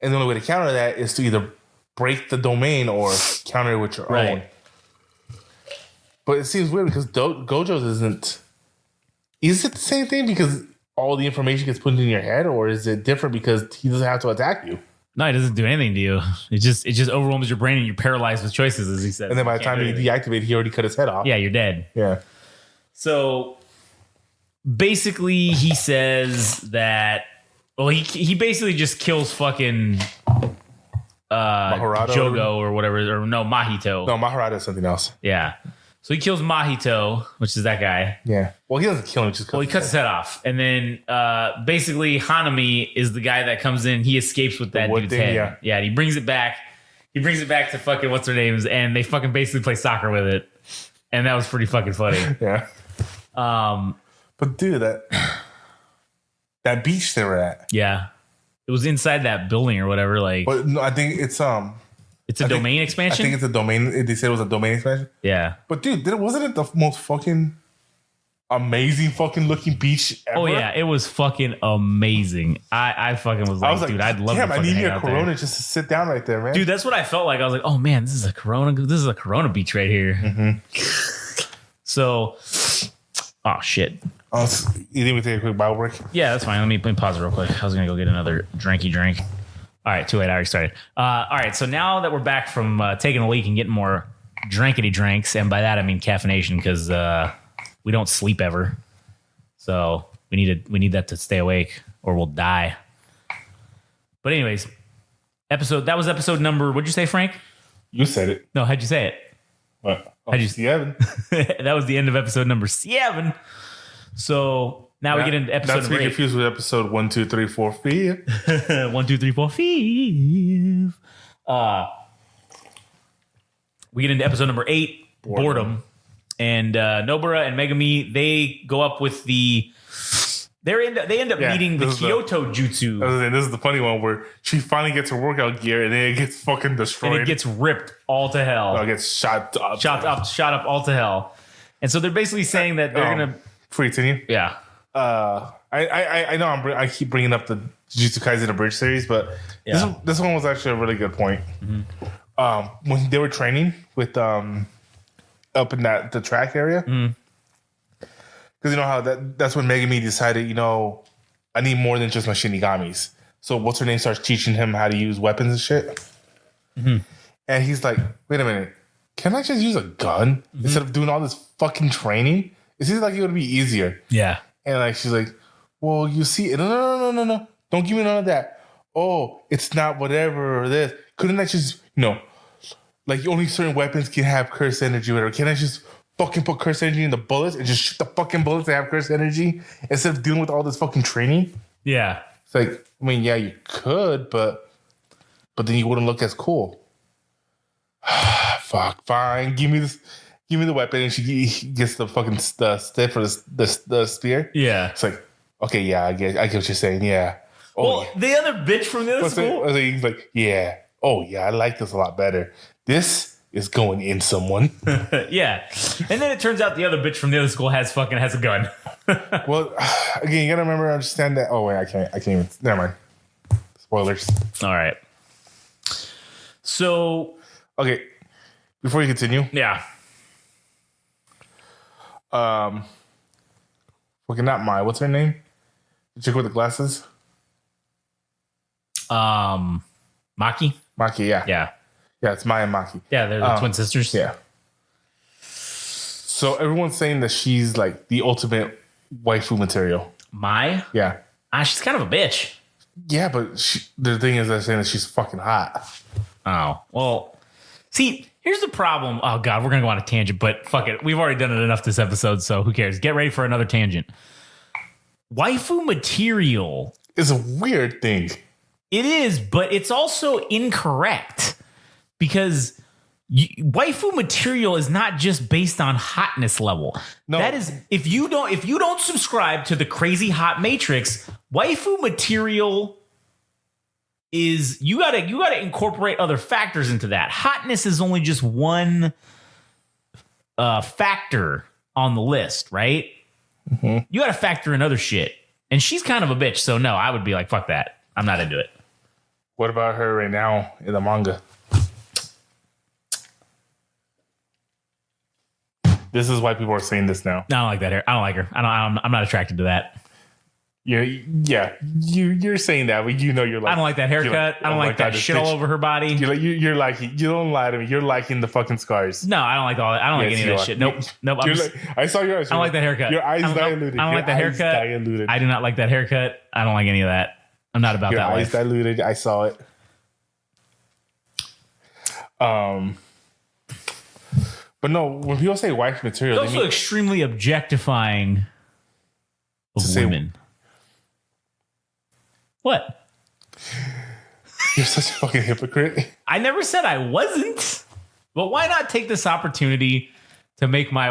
and the only way to counter that is to either break the domain or counter it with your own. But it seems weird because Gojo's isn't. Is it the same thing because all the information gets put in your head, or is it different because he doesn't have to attack you? No, he doesn't do anything to you. It just overwhelms your brain and you're paralyzed with choices, as he said. And then by the time you deactivate, he already cut his head off. Yeah, you're dead. Yeah. So basically, he says that. Well, he basically just kills fucking Jogo or whatever, or no, Mahito. No, Maharada is something else. Yeah. So he kills Mahito, which is that guy. Yeah. Well, he doesn't kill him. He cuts his head off. And then basically Hanami is the guy that comes in. He escapes with that dude's head. Yeah. And he brings it back. He brings it back to fucking what's her name's, and they fucking basically play soccer with it. And that was pretty fucking funny. Yeah. But dude, that beach they were at. Yeah. It was inside that building or whatever. Like, but no, I think it's it's a domain expansion? I think it's a domain. They said it was a domain expansion. Yeah. But dude, wasn't it the most fucking amazing fucking looking beach ever? Oh yeah, it was fucking amazing. I fucking was like, dude, I'd love to fucking I need me hang a out Corona there. just to sit down right there, man. Dude, that's what I felt like. I was like, oh man, this is a Corona beach right here. Mm-hmm. So Oh, shit. You think we take a quick bio break? Yeah, that's fine. Let me pause it real quick. I was going to go get another drinky drink. All right, too late. I already started. All right, so now that we're back from taking a leak and getting more drinkity drinks, and by that I mean caffeination, because we don't sleep ever. So we need that to stay awake or we'll die. But anyways, that was episode number, what'd you say, Frank? You said it. No, how'd you say it? What? How'd you 7. That was the end of episode number 7. So now we get into episode number 8. Not to be confused with episode 1, 2, 3, 4, 5. 1, 2, 3, 4, 5. We get into episode number 8, boredom. And Nobara and Megami, they go up with the... They end up meeting the Kyoto Jutsu. This is the funny one where she finally gets her workout gear and then it gets fucking destroyed. And it gets ripped all to hell. No, it gets shot up all to hell. And so they're basically saying that they're going to... Before you continue? Yeah. I know I keep bringing up the Jujutsu Kaisen Abridged series, but this one was actually a really good point. Mm-hmm. When they were training with up in the track area... Mm. Because you know how that's when Megami decided, I need more than just my Shinigamis. So what's her name starts teaching him how to use weapons and shit. Mm-hmm. And he's like, wait a minute, can I just use a gun instead of doing all this fucking training? It seems like it would be easier. Yeah. And like she's like, well, you see, no. Don't give me none of that. Oh, it's not whatever or this. Couldn't I just, like only certain weapons can have curse energy or whatever. Can I just fucking put curse energy in the bullets and just shoot the fucking bullets that have curse energy instead of dealing with all this fucking training? Yeah. It's like, I mean, yeah, you could, but then you wouldn't look as cool. Fuck, fine. Give me the weapon, and she gets the fucking stiff or the spear. Yeah. It's like, okay, yeah, I get what you're saying. Yeah. Oh, well, the other bitch from the other school. He's like, yeah. Oh, yeah, I like this a lot better. This is going in someone. Yeah. And then it turns out the other bitch from the other school has a gun. Well, again, you gotta understand that. Oh wait, I can't even. Never mind. Spoilers. All right. So, okay, before you continue, yeah. Okay, not what's her name? The chick with the glasses. Maki. Maki, yeah. Yeah. Yeah, it's Maya and Maki. Yeah, they're the twin sisters. Yeah. So everyone's saying that she's like the ultimate waifu material. Mai? Yeah. She's kind of a bitch. Yeah, but the thing is, they're saying that she's fucking hot. Oh, well, see, here's the problem. Oh, God, we're going to go on a tangent, but fuck it. We've already done it enough this episode, so who cares? Get ready for another tangent. Waifu material is a weird thing. It is, but it's also incorrect. Because waifu material is not just based on hotness level. No. That is, if you don't subscribe to the crazy hot matrix, waifu material is you gotta incorporate other factors into that. Hotness is only just one factor on the list, right? Mm-hmm. You gotta factor in other shit. And she's kind of a bitch, so no, I would be like, fuck that. I'm not into it. What about her right now in the manga? This is why people are saying this now. I don't like that hair. I don't like her. I'm not attracted to that. You're saying that, but you're like. I don't like that haircut. I don't like that shit all over her body. You're liking. You don't lie to me. You're liking the fucking scars. No, I don't like all that. I don't like any of that shit. Nope. I saw your eyes. I don't like that haircut. Your eyes diluted. I don't like that haircut. Diluted. I do not like that haircut. I don't like any of that. I'm not about that life. Your eyes diluted. I saw it. But no, when people say wife material, it's also extremely objectifying of women. What? You're such a fucking hypocrite. I never said I wasn't. But why not take this opportunity to make my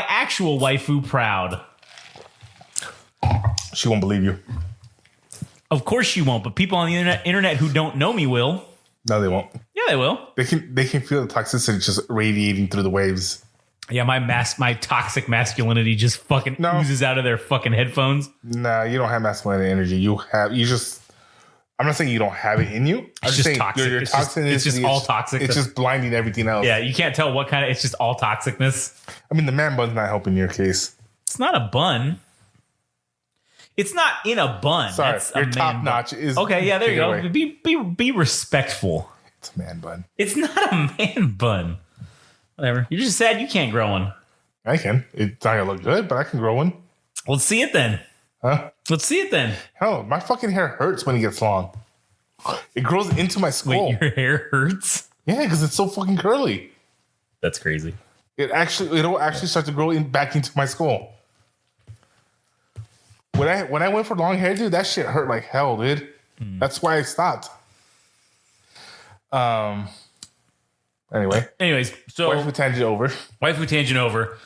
actual waifu proud? She won't believe you. Of course she won't, but people on the internet who don't know me will. No, they won't. Yeah, they will. They can feel the toxicity just radiating through the waves. Yeah, my toxic masculinity just fucking oozes out of their fucking headphones. Nah, you don't have masculine energy. I'm not saying you don't have it in you. I'm just saying toxic. It's just all toxic. It's just blinding everything else. Yeah, you can't tell what kind of. It's just all toxicness. I mean, the man bun's not helping your case. It's not a bun. It's not in a bun. Sorry, That's your a man top bun. notch is Okay, yeah, there you go. away. Be respectful. It's a man bun. It's not a man bun. Whatever. You're just sad you can't grow one. I can. It's not gonna look good, but I can grow one. Let's see it then. Huh? Let's see it then. Hell, my fucking hair hurts when it gets long. It grows into my skull. Wait, your hair hurts? Yeah, because it's so fucking curly. That's crazy. It'll actually start to grow back into my skull. When I went for long hair, dude, that shit hurt like hell, dude. That's why I stopped. Anyways, so waifu tangent over.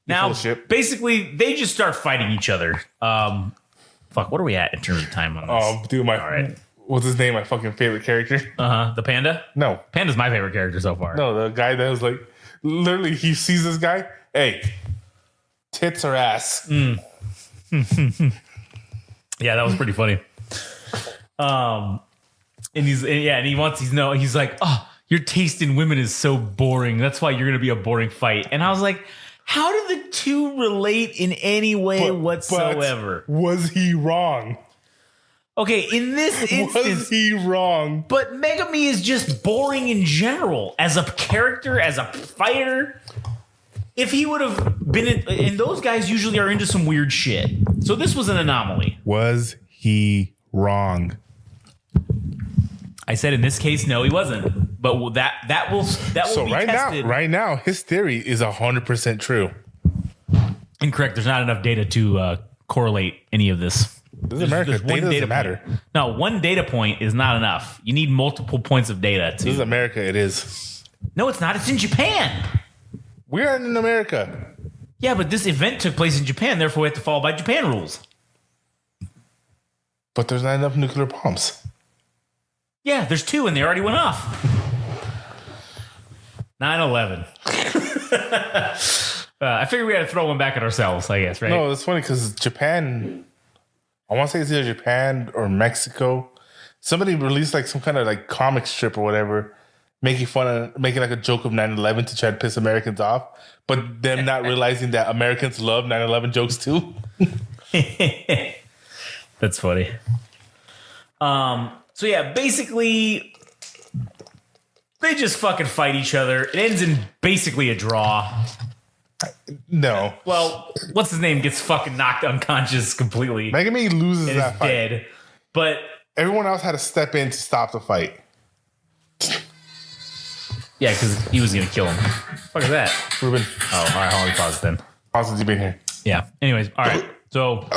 Now, full of shit. basically, they just start fighting each other. Fuck, what are we at in terms of time on this? Oh, dude, All right. what's his name? My fucking favorite character. The panda? No, Panda's my favorite character so far. no, the guy that was like, literally, he sees this guy. Hey, tits or ass? Yeah, that was pretty funny. And he's like, oh, your taste in women is so boring. That's why you're going to be a boring fight. And I was like, how do the two relate in any way whatsoever? But was he wrong? Okay, in this instance, Was he wrong? but Megami is just boring in general as a character, as a fighter. If he would have been and those guys usually are into some weird shit. So this was an anomaly. Was he wrong? I said in this case, no, he wasn't. But that will So be right tested. now, his theory is 100% true. Incorrect. There's not enough data to correlate any of this. This is America. There's one Data doesn't data matter. point. No, one data point is not enough. You need multiple points of data This is to. America. It is. No, it's not. It's in Japan. We are in America. Yeah, but this event took place in Japan. Therefore, we have to follow by Japan rules. But there's not enough nuclear bombs. Yeah, there's two, and they already went off. 9/11. I figured we had to throw one back at ourselves, I guess, right? No, it's funny because Japan, I want to say it's either Japan or Mexico. Somebody released like some kind of like comic strip or whatever, making like a joke of 9/11 to try to piss Americans off, but them not realizing that Americans love 9/11 jokes too. That's funny. So yeah, basically, they just fucking fight each other. It ends in basically a draw. No. Well, what's his name gets fucking knocked unconscious completely Megami loses and that is fight. dead. But Everyone else had to step in to stop the fight. yeah, because he was gonna kill him. Fuck is that? Ruben, Oh, all right, hold on, pause then. how long have you been here? Yeah. Anyways, all right. So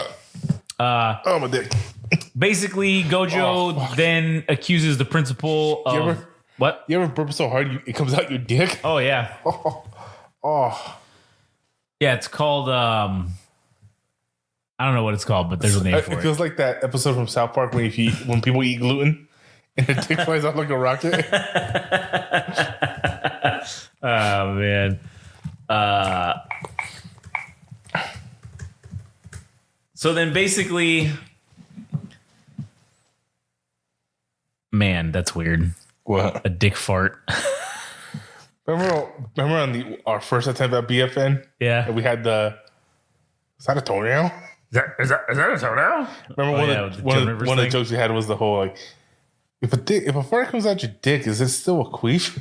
Oh, my dick. basically, Gojo then accuses the principal of ever- what? You ever burp so hard it comes out your dick? Oh yeah, Oh, yeah. It's called I don't know what it's called, but there's a name for it it. feels like that episode from South Park when when people eat gluten and their dick flies out like a rocket. Oh man. So then basically, man, that's weird. What? A dick fart. Remember on our first attempt at BFN? Yeah. And we had is that a toenail? Is that a toenail? Remember one of the jokes we had was the whole like, if a fart comes out your dick, is it still a queef?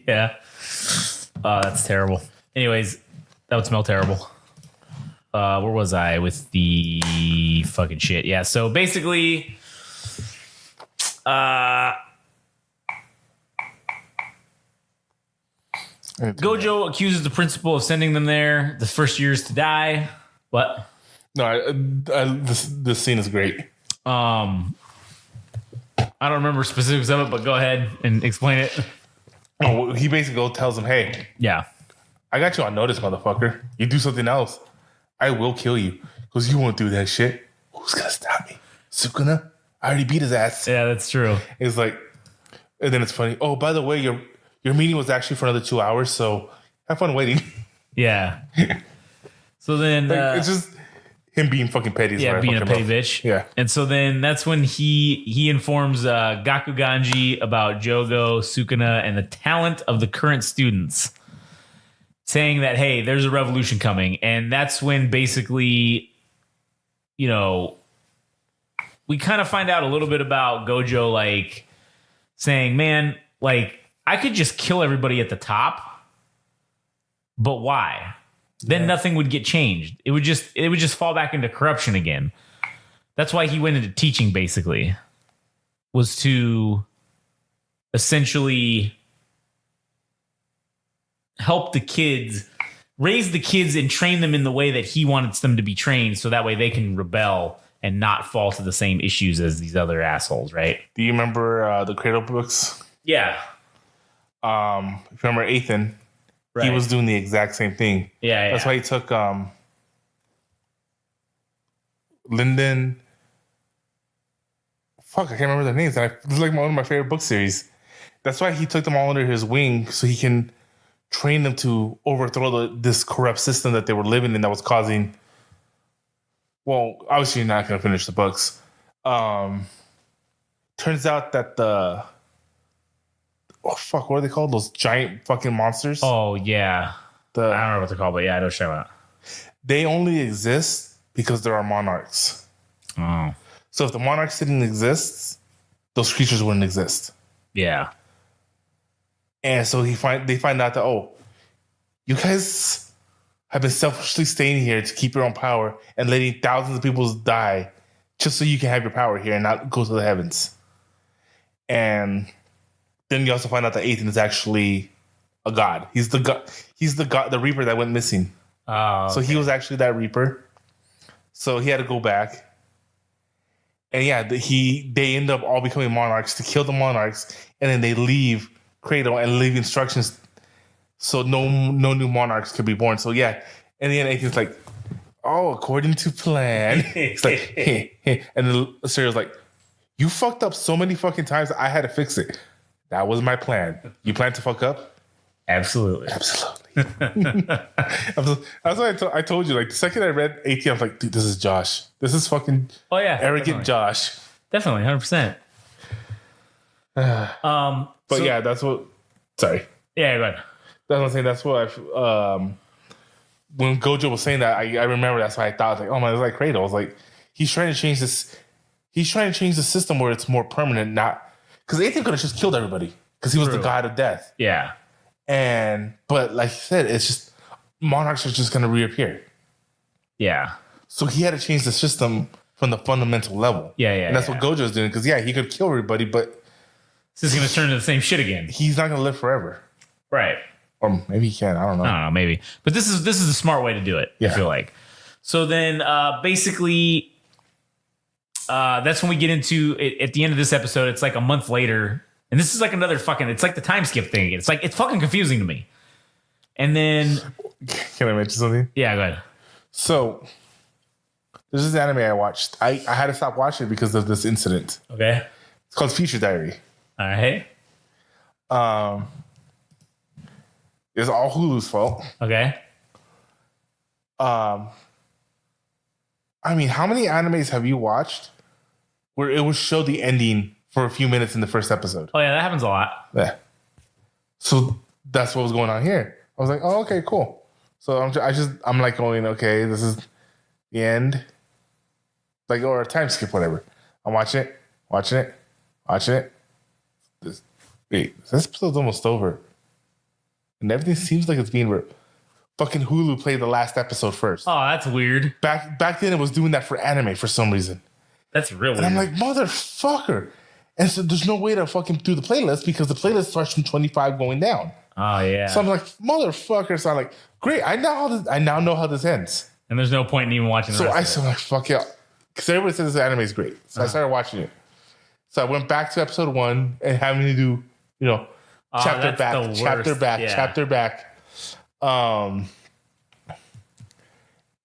Yeah. Oh, that's terrible. Anyways, that would smell terrible. Where was I with the fucking shit? Yeah. So basically, Gojo accuses the principal of sending them there the first years to die. What? No, this scene is great. I don't remember specifics of it, but go ahead and explain it. Oh, he basically tells him, "Hey, Yeah. I got you on notice, motherfucker. You do something else, I will kill you. Because you won't do that shit. Who's gonna stop me? Sukuna? I already beat his ass." Yeah, that's true. It's like, and then it's funny. Oh, by the way, your meeting was actually for another 2 hours, so have fun waiting. Yeah. So then, It's just him being fucking petty. yeah, being a petty bitch. Yeah. And so then that's when he informs Gakuganji about Jogo, Sukuna, and the talent of the current students. saying that, hey, there's a revolution coming. And that's when basically, you know, we kind of find out a little bit about Gojo, like saying, man, like I could just kill everybody at the top, but why? Then nothing would get changed. It would just fall back into corruption again. That's why he went into teaching, basically, was to essentially help the kids, raise the kids and train them in the way that he wants them to be trained, so that way they can rebel and not fall to the same issues as these other assholes, right? Do you remember the Cradle books? Yeah. If you remember Ethan, Right. he was doing the exact same thing. Yeah. That's why he took Lyndon. Fuck, I can't remember their names. This is like one of my favorite book series. That's why he took them all under his wing so he can train them to overthrow this corrupt system that they were living in that was causing. Well, obviously you're not going to finish the books. Turns out that what are they called? Those giant fucking monsters? Oh, yeah. I don't know what they're called, but yeah, I know what you're talking about. They only exist because there are monarchs. Oh. So if the monarchs didn't exist, those creatures wouldn't exist. Yeah. And so they find out that, you guys have been selfishly staying here to keep your own power and letting thousands of people die just so you can have your power here and not go to the heavens. And then you also find out that Ethan is actually a god. He's the god. He's the Reaper that went missing. Oh, okay. So he was actually that Reaper. So he had to go back. And yeah, they end up all becoming monarchs to kill the monarchs, and then they leave Cradle and leave instructions so no new monarchs could be born. So yeah, and then Ethan's like, according to plan. It's like, hey. And then Cyril's like, you fucked up so many fucking times I had to fix it. That was my plan. You plan to fuck up? Absolutely. That's why I told you, like, the second I read 18, I was like, dude, this is Josh. This is fucking arrogant definitely. Josh. Definitely, 100%. But yeah, that's what. Sorry. Yeah, go ahead. That's what I'm saying. That's what when Gojo was saying that, I remember that's why I thought, like, oh man, it's like Cradle. I was like, he's trying to change this. He's trying to change the system where it's more permanent, not. Because Ethan could have just killed everybody because he was the god of death. Yeah. But like you said, it's just monarchs are just going to reappear. Yeah. So he had to change the system from the fundamental level. Yeah. And that's what Gojo's doing because, he could kill everybody, but this is going to turn into the same shit again. He's not going to live forever. Right. Or maybe he can. I don't know. Maybe. But this is a smart way to do it, I feel like. So then basically that's when we get into it, at the end of this episode. It's like a month later. And this is like another fucking, it's like the time skip thing. It's like, it's fucking confusing to me. And then. Can I mention something? Yeah, go ahead. So there's this anime I watched. I had to stop watching it because of this incident. Okay. It's called Future Diary. All right. It's all Hulu's fault. Okay. I mean, how many animes have you watched where it would show the ending for a few minutes in the first episode? Oh, yeah, that happens a lot. Yeah. So that's what was going on here. I was like, oh, okay, cool. So I'm like going, okay, this is the end. Like, or a time skip, whatever. I'm watching it. This episode's almost over. And everything seems like it's being fucking Hulu played the last episode first. Oh, that's weird. Back then it was doing that for anime for some reason. That's real weird. And I'm like, motherfucker. And so there's no way to fucking do the playlist because the playlist starts from 25 going down. Oh, yeah. So I'm like, motherfucker. So I'm like, great. I now know how this ends. And there's no point in even watching the rest I'm like, fuck yeah. Because everybody says this anime is great. So I started watching it. So I went back to episode 1 and having to do, chapter back.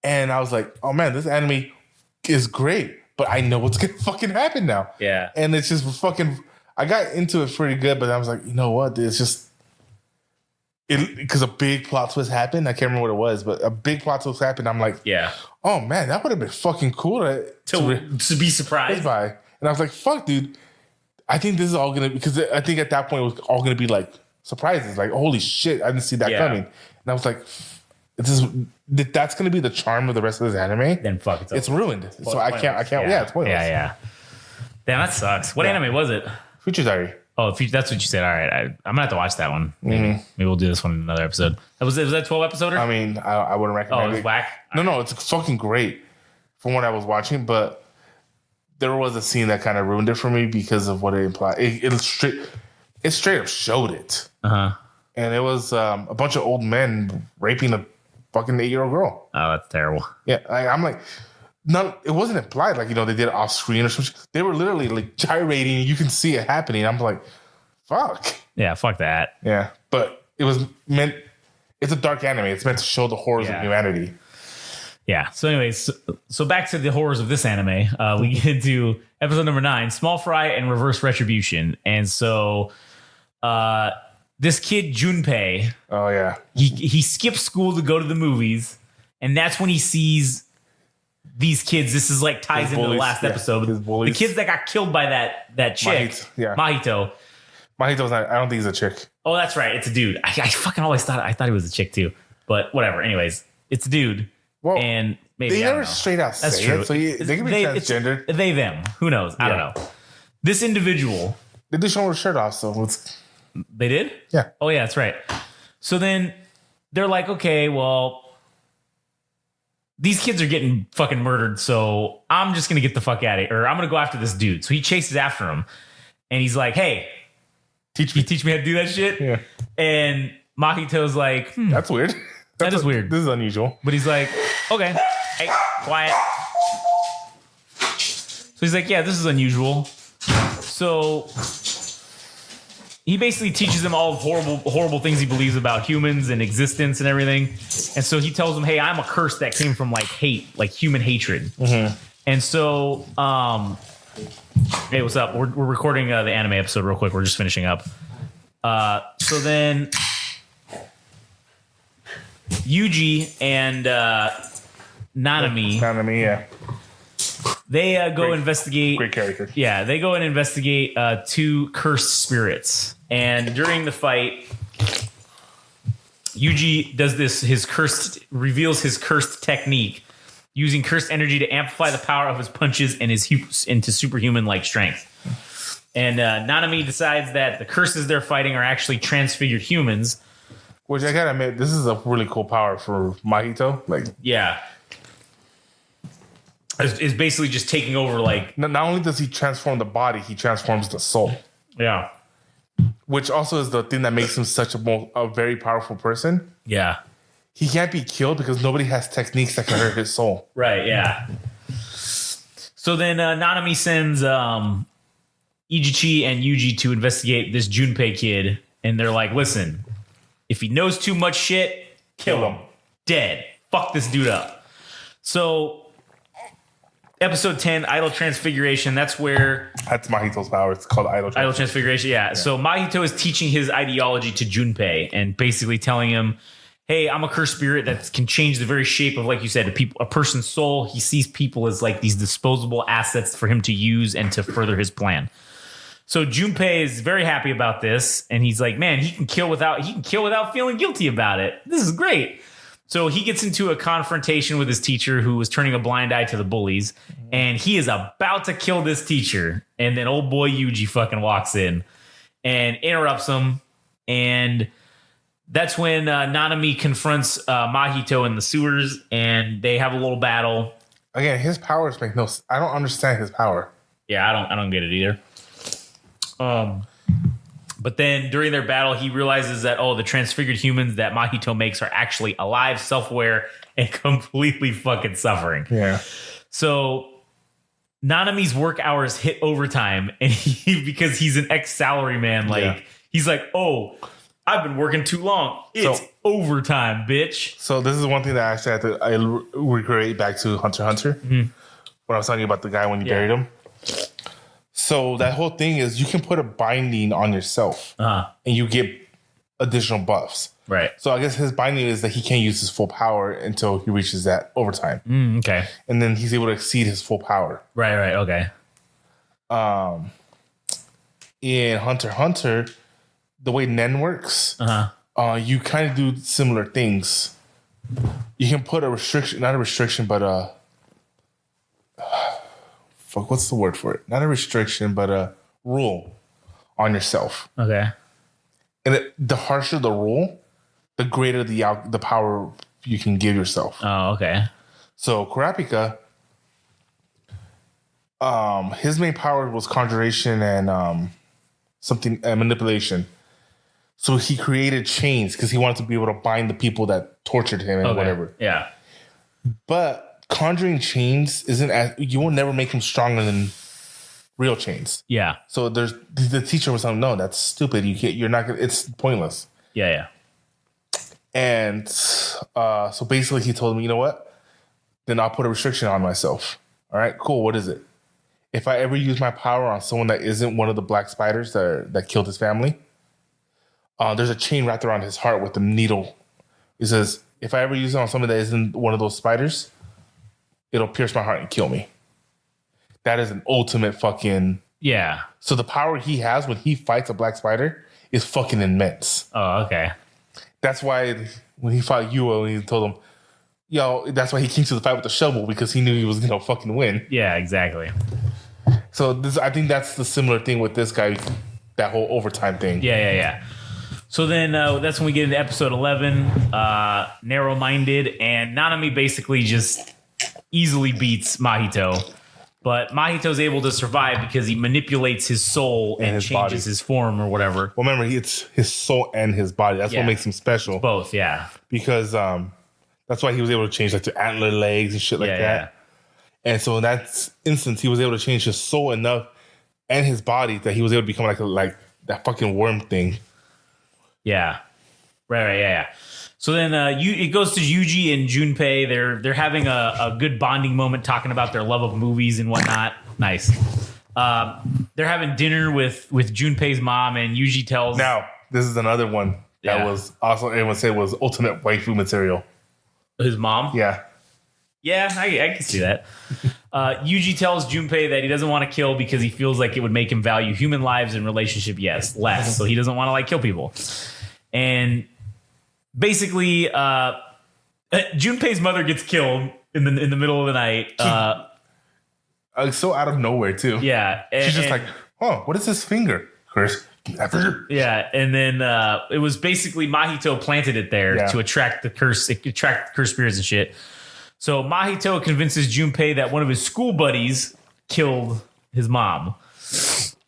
And I was like, oh man, this anime is great, but I know what's gonna fucking happen now. Yeah. And it's just fucking, I got into it pretty good, but I was like, you know what? It's just, because a big plot twist happened. I can't remember what it was, but a big plot twist happened. I'm like, yeah. Oh man, that would have been fucking cool to be surprised by. And I was like, fuck, dude. I think this is all gonna, because I think at that point it was all gonna be like surprises. Like, holy shit, I didn't see that coming. I was like, that's going to be the charm of the rest of this anime. Then fuck it's ruined. So I can't. Yeah, it's pointless. Yeah. Damn, that sucks. What anime was it? Future Diary. Oh, that's what you said. All right, I'm gonna have to watch that one. Maybe we'll do this one in another episode. Was that 12 episoder? I mean, I wouldn't recommend it. Oh, it was whack. No, it's fucking great from what I was watching, but there was a scene that kind of ruined it for me because of what it implied. It straight up showed it. And it was a bunch of old men raping a fucking 8-year-old girl. Oh, that's terrible. Yeah, I'm like, it wasn't implied like, they did it off screen or something. They were literally like gyrating. You can see it happening. I'm like, fuck. Yeah, fuck that. Yeah, but it was meant. It's a dark anime. It's meant to show the horrors of humanity. Yeah. So, anyways, so back to the horrors of this anime. We get into episode number 9, Small Fry and Reverse Retribution. And so, this kid Junpei. Oh yeah. He skips school to go to the movies, and that's when he sees these kids. This is like ties into the last episode. The kids that got killed by that chick, Mahito. Mahito's not. I don't think he's a chick. Oh, that's right. It's a dude. I fucking always thought he was a chick too, but whatever. Anyways, it's a dude. Well, and maybe they never straight out say it, so they can be transgendered. They them. Who knows? I don't know. This individual. They did show her shirt off, so they did. Yeah. Oh yeah, that's right. So then they're like, okay, well, these kids are getting fucking murdered, so I'm just gonna get the fuck out of here, or I'm gonna go after this dude. So he chases after him, and he's like, hey, teach me how to do that shit. Yeah. And Mahito's like, that's weird. That is weird. This is unusual. But he's like, okay, hey, quiet. So he's like, yeah, this is unusual. So he basically teaches them all horrible things he believes about humans and existence and everything. And so he tells them, hey, I'm a curse that came from like hate, like human hatred. And so, hey, what's up? We're recording the anime episode real quick. We're just finishing up. So then Yuji and Nanami, yeah. They go investigate. Great character. Yeah, they go and investigate 2 cursed spirits. And during the fight, Yuji does reveals his cursed technique, using cursed energy to amplify the power of his punches and his into superhuman-like strength. And Nanami decides that the curses they're fighting are actually transfigured humans. Which I gotta admit, this is a really cool power for Mahito. Yeah. Is basically just taking over, like... Not only does he transform the body, he transforms the soul. Yeah. Which also is the thing that makes him such a very powerful person. Yeah. He can't be killed because nobody has techniques that can hurt his soul. Right, yeah. So then Nanami sends Ijichi and Yuji to investigate this Junpei kid. And they're like, listen, if he knows too much shit, kill him. Dead. Fuck this dude up. So... Episode 10, Idol Transfiguration. That's Mahito's power. It's called Idol Transfiguration. Idol Transfiguration, yeah. So Mahito is teaching his ideology to Junpei and basically telling him, hey, I'm a cursed spirit that can change the very shape of, like you said, a person's soul. He sees people as like these disposable assets for him to use and to further his plan. So Junpei is very happy about this, and he's like, man, he can kill without feeling guilty about it. This is great. So he gets into a confrontation with his teacher who was turning a blind eye to the bullies, and he is about to kill this teacher. And then old boy Yuji fucking walks in and interrupts him. And that's when Nanami confronts Mahito in the sewers, and they have a little battle. Again, his powers make no sense. I don't understand his power. Yeah, I don't get it either. But then during their battle, he realizes that, the transfigured humans that Mahito makes are actually alive, self-aware, and completely fucking suffering. Yeah. So Nanami's work hours hit overtime, and because he's an ex-salaryman, he's like, I've been working too long. It's overtime, bitch. So this is one thing that I actually had to recreate back to Hunter x Hunter. When I was talking about the guy when you buried him. So that whole thing is you can put a binding on yourself and you get additional buffs. Right. So I guess his binding is that he can't use his full power until he reaches that overtime. Okay. And then he's able to exceed his full power. Right. Okay. In Hunter x Hunter, the way Nen works, You kind of do similar things. You can put a restriction, not a restriction, but fuck, what's the word for it? Not a restriction, but a rule on yourself. Okay. And the harsher the rule, the greater the power you can give yourself. Oh, okay. So Kurapika, his main power was conjuration and manipulation. So he created chains because he wanted to be able to bind the people that tortured him and whatever. Yeah. But conjuring chains you will never make him stronger than real chains. Yeah. So the teacher was like, no, that's stupid. You're not gonna, it's pointless. Yeah. And so basically he told me, you know what? Then I'll put a restriction on myself. All right, cool. What is it? If I ever use my power on someone that isn't one of the black spiders that killed his family, there's a chain wrapped around his heart with a needle. It says, if I ever use it on someone that isn't one of those spiders, it'll pierce my heart and kill me. That is an ultimate fucking... Yeah. So the power he has when he fights a black spider is fucking immense. Oh, okay. That's why when he fought Yuo, he told him, yo, that's why he came to the fight with the shovel, because he knew he was going to fucking win. Yeah, exactly. So I think that's the similar thing with this guy, that whole overtime thing. Yeah. So then that's when we get into episode 11, narrow-minded, and Nanami basically just easily beats Mahito. But Mahito's able to survive because he manipulates his soul and changes his form or whatever. Well, remember, it's his soul and his body. That's what makes him special. Both, yeah. Because that's why he was able to change to antler legs and shit like that. Yeah. And so in that instance, he was able to change his soul enough and his body that he was able to become like that fucking worm thing. Yeah. Right, yeah. So then it goes to Yuji and Junpei. They're having a good bonding moment talking about their love of movies and whatnot. Nice. They're having dinner with Junpei's mom, and Yuji tells... Now, this is another one that was also, everyone said, was ultimate waifu material. His mom? Yeah. Yeah, I can see that. Yuji tells Junpei that he doesn't want to kill because he feels like it would make him value human lives and relationship, less. So he doesn't want to kill people. And basically, Junpei's mother gets killed in the middle of the night. So out of nowhere too. Yeah, she's just like, "Oh, what is this finger, Chris?" Yeah, and then it was basically Mahito planted it there to attract the curse spirits and shit. So Mahito convinces Junpei that one of his school buddies killed his mom.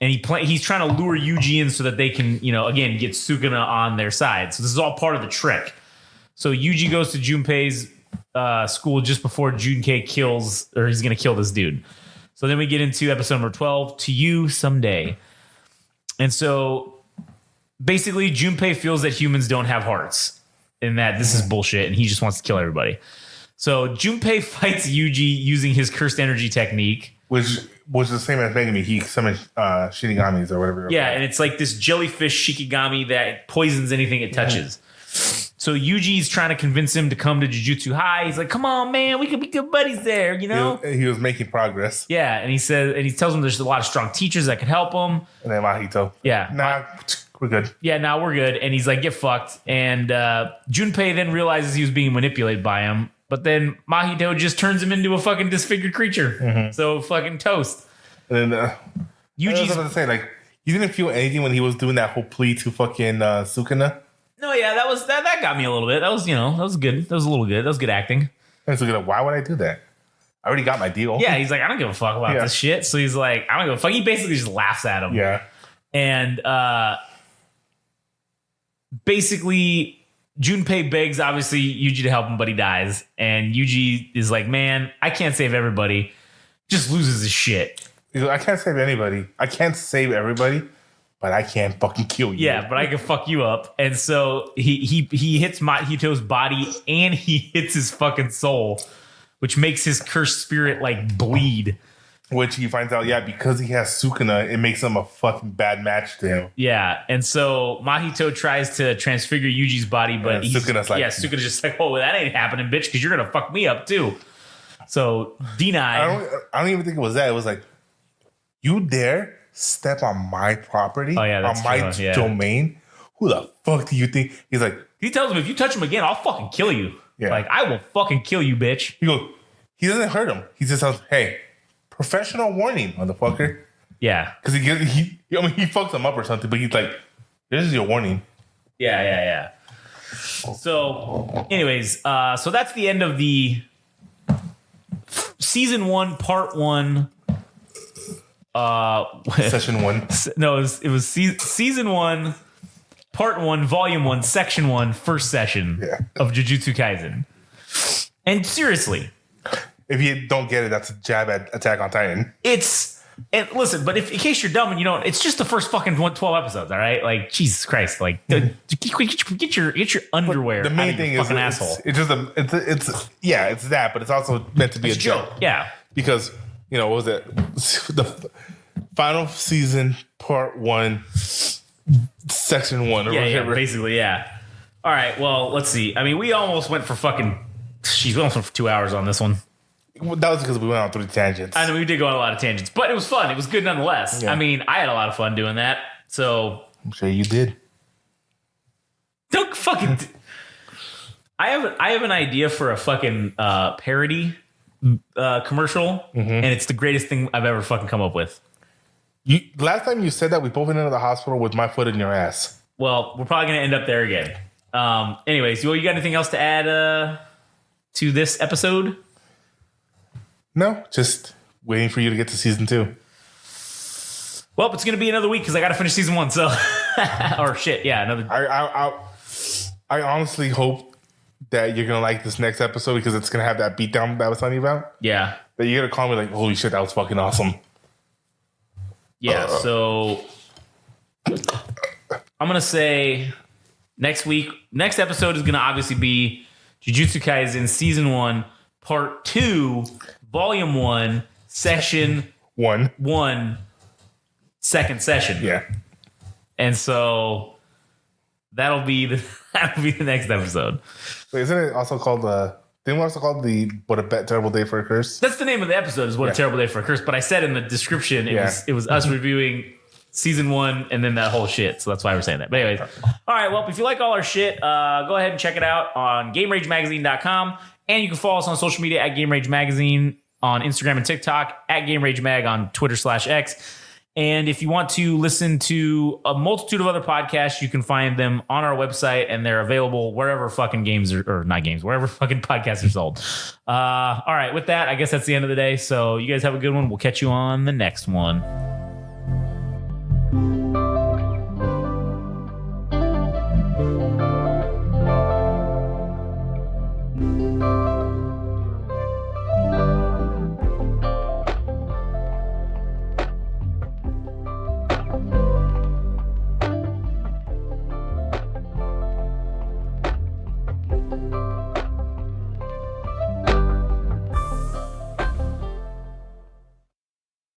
And he's trying to lure Yuji in so that they can, again, get Sukuna on their side. So this is all part of the trick. So Yuji goes to Junpei's school just before Junpei he's going to kill this dude. So then we get into episode number 12, To You Someday. And so basically Junpei feels that humans don't have hearts and that this is bullshit and he just wants to kill everybody. So Junpei fights Yuji using his cursed energy technique. Which was the same as Megami. He summoned Shinigamis or whatever. Yeah, and it's like this jellyfish Shikigami that poisons anything it touches. So Yuji's trying to convince him to come to Jujutsu High. He's like, come on, man, we could be good buddies there, He was making progress. Yeah, and he tells him there's a lot of strong teachers that could help him. And then Mahito. Yeah. Nah, we're good. Yeah, nah, we're good. And he's like, get fucked. And Junpei then realizes he was being manipulated by him. But then Mahito just turns him into a fucking disfigured creature. Mm-hmm. So fucking toast. And then Yuji's... I was about to say, you didn't feel anything when he was doing that whole plea to fucking Sukuna? No, yeah, that got me a little bit. That was, that was good. That was a little good. That was good acting. And Sukuna, why would I do that? I already got my deal. Yeah, he's like, I don't give a fuck about this shit. So he's like, I don't give a fuck. He basically just laughs at him. Yeah. And basically... Junpei begs, obviously, Yuji to help him, but he dies. And Yuji is like, man, I can't save everybody. Just loses his shit. He's like, I can't save anybody. I can't save everybody, but I can't fucking kill you. Yeah, but I can fuck you up. And so he hits Mahito's body and he hits his fucking soul, which makes his cursed spirit, bleed. Which he finds out, because he has Sukuna, it makes him a fucking bad match to him. Yeah, and so Mahito tries to transfigure Yuji's body, but Sukuna's just like, oh, that ain't happening, bitch, because you're gonna fuck me up too. So denied. I don't even think it was that. It was like, you dare step on my property, on my domain? who the fuck do you think? He's like, He tells him, if you touch him again, I'll fucking kill you. Yeah. Like, I will fucking kill you, bitch. he doesn't hurt him. He just says, hey, professional warning, motherfucker. Yeah. Because he fucks him up or something, but he's like, this is your warning. Yeah. So, anyways, so that's the end of the season 1, part 1. Session 1. No, it was season 1, part 1, volume 1, section 1, first session of Jujutsu Kaisen. And seriously, if you don't get it, that's a jab at Attack on Titan. And listen, but if in case you're dumb and you don't, it's just the first fucking 12 episodes, all right? Like, Jesus Christ, like, get your underwear. The main thing is fucking asshole. It's that, but it's also meant to be a joke. Yeah, because what was it? The final season, part 1, section 1, or whatever. Basically, yeah. All right, well, let's see. I mean, we almost went for 2 hours on this one. That was because we went on 3 tangents. I know we did go on a lot of tangents, but it was fun. It was good nonetheless. Yeah. I mean, I had a lot of fun doing that. So I'm sure you did. Don't fucking. I have an idea for a fucking parody commercial, and it's the greatest thing I've ever fucking come up with. Last time you said that, we both went into the hospital with my foot in your ass. Well, we're probably gonna end up there again. Anyways, you got anything else to add to this episode? No, just waiting for you to get to season 2. Well, it's going to be another week because I got to finish season 1. So, or shit, yeah, another. I honestly hope that you're gonna like this next episode because it's gonna have that beatdown that I was telling you about. Yeah, that you're gonna call me like, holy shit, that was fucking awesome. Yeah. So I'm gonna say next episode is gonna obviously be Jujutsu Kaisen season 1, part 2. Volume 1, section 1, second session. Yeah. And so that'll be the next episode. Wait, isn't it also called didn't we also call the What a Terrible Day for a Curse? That's the name of the episode, is What a Terrible Day for a Curse. But I said in the description it was us reviewing season 1 and then that whole shit. So that's why we're saying that. But anyways, all right, well, if you like all our shit, go ahead and check it out on GameRageMagazine.com. And you can follow us on social media at Game Rage Magazine on Instagram and TikTok, at Game Rage Mag on Twitter/X. And if you want to listen to a multitude of other podcasts, you can find them on our website, and they're available wherever fucking games or not games, wherever fucking podcasts are sold. All right, with that, I guess that's the end of the day. So you guys have a good one. We'll catch you on the next one.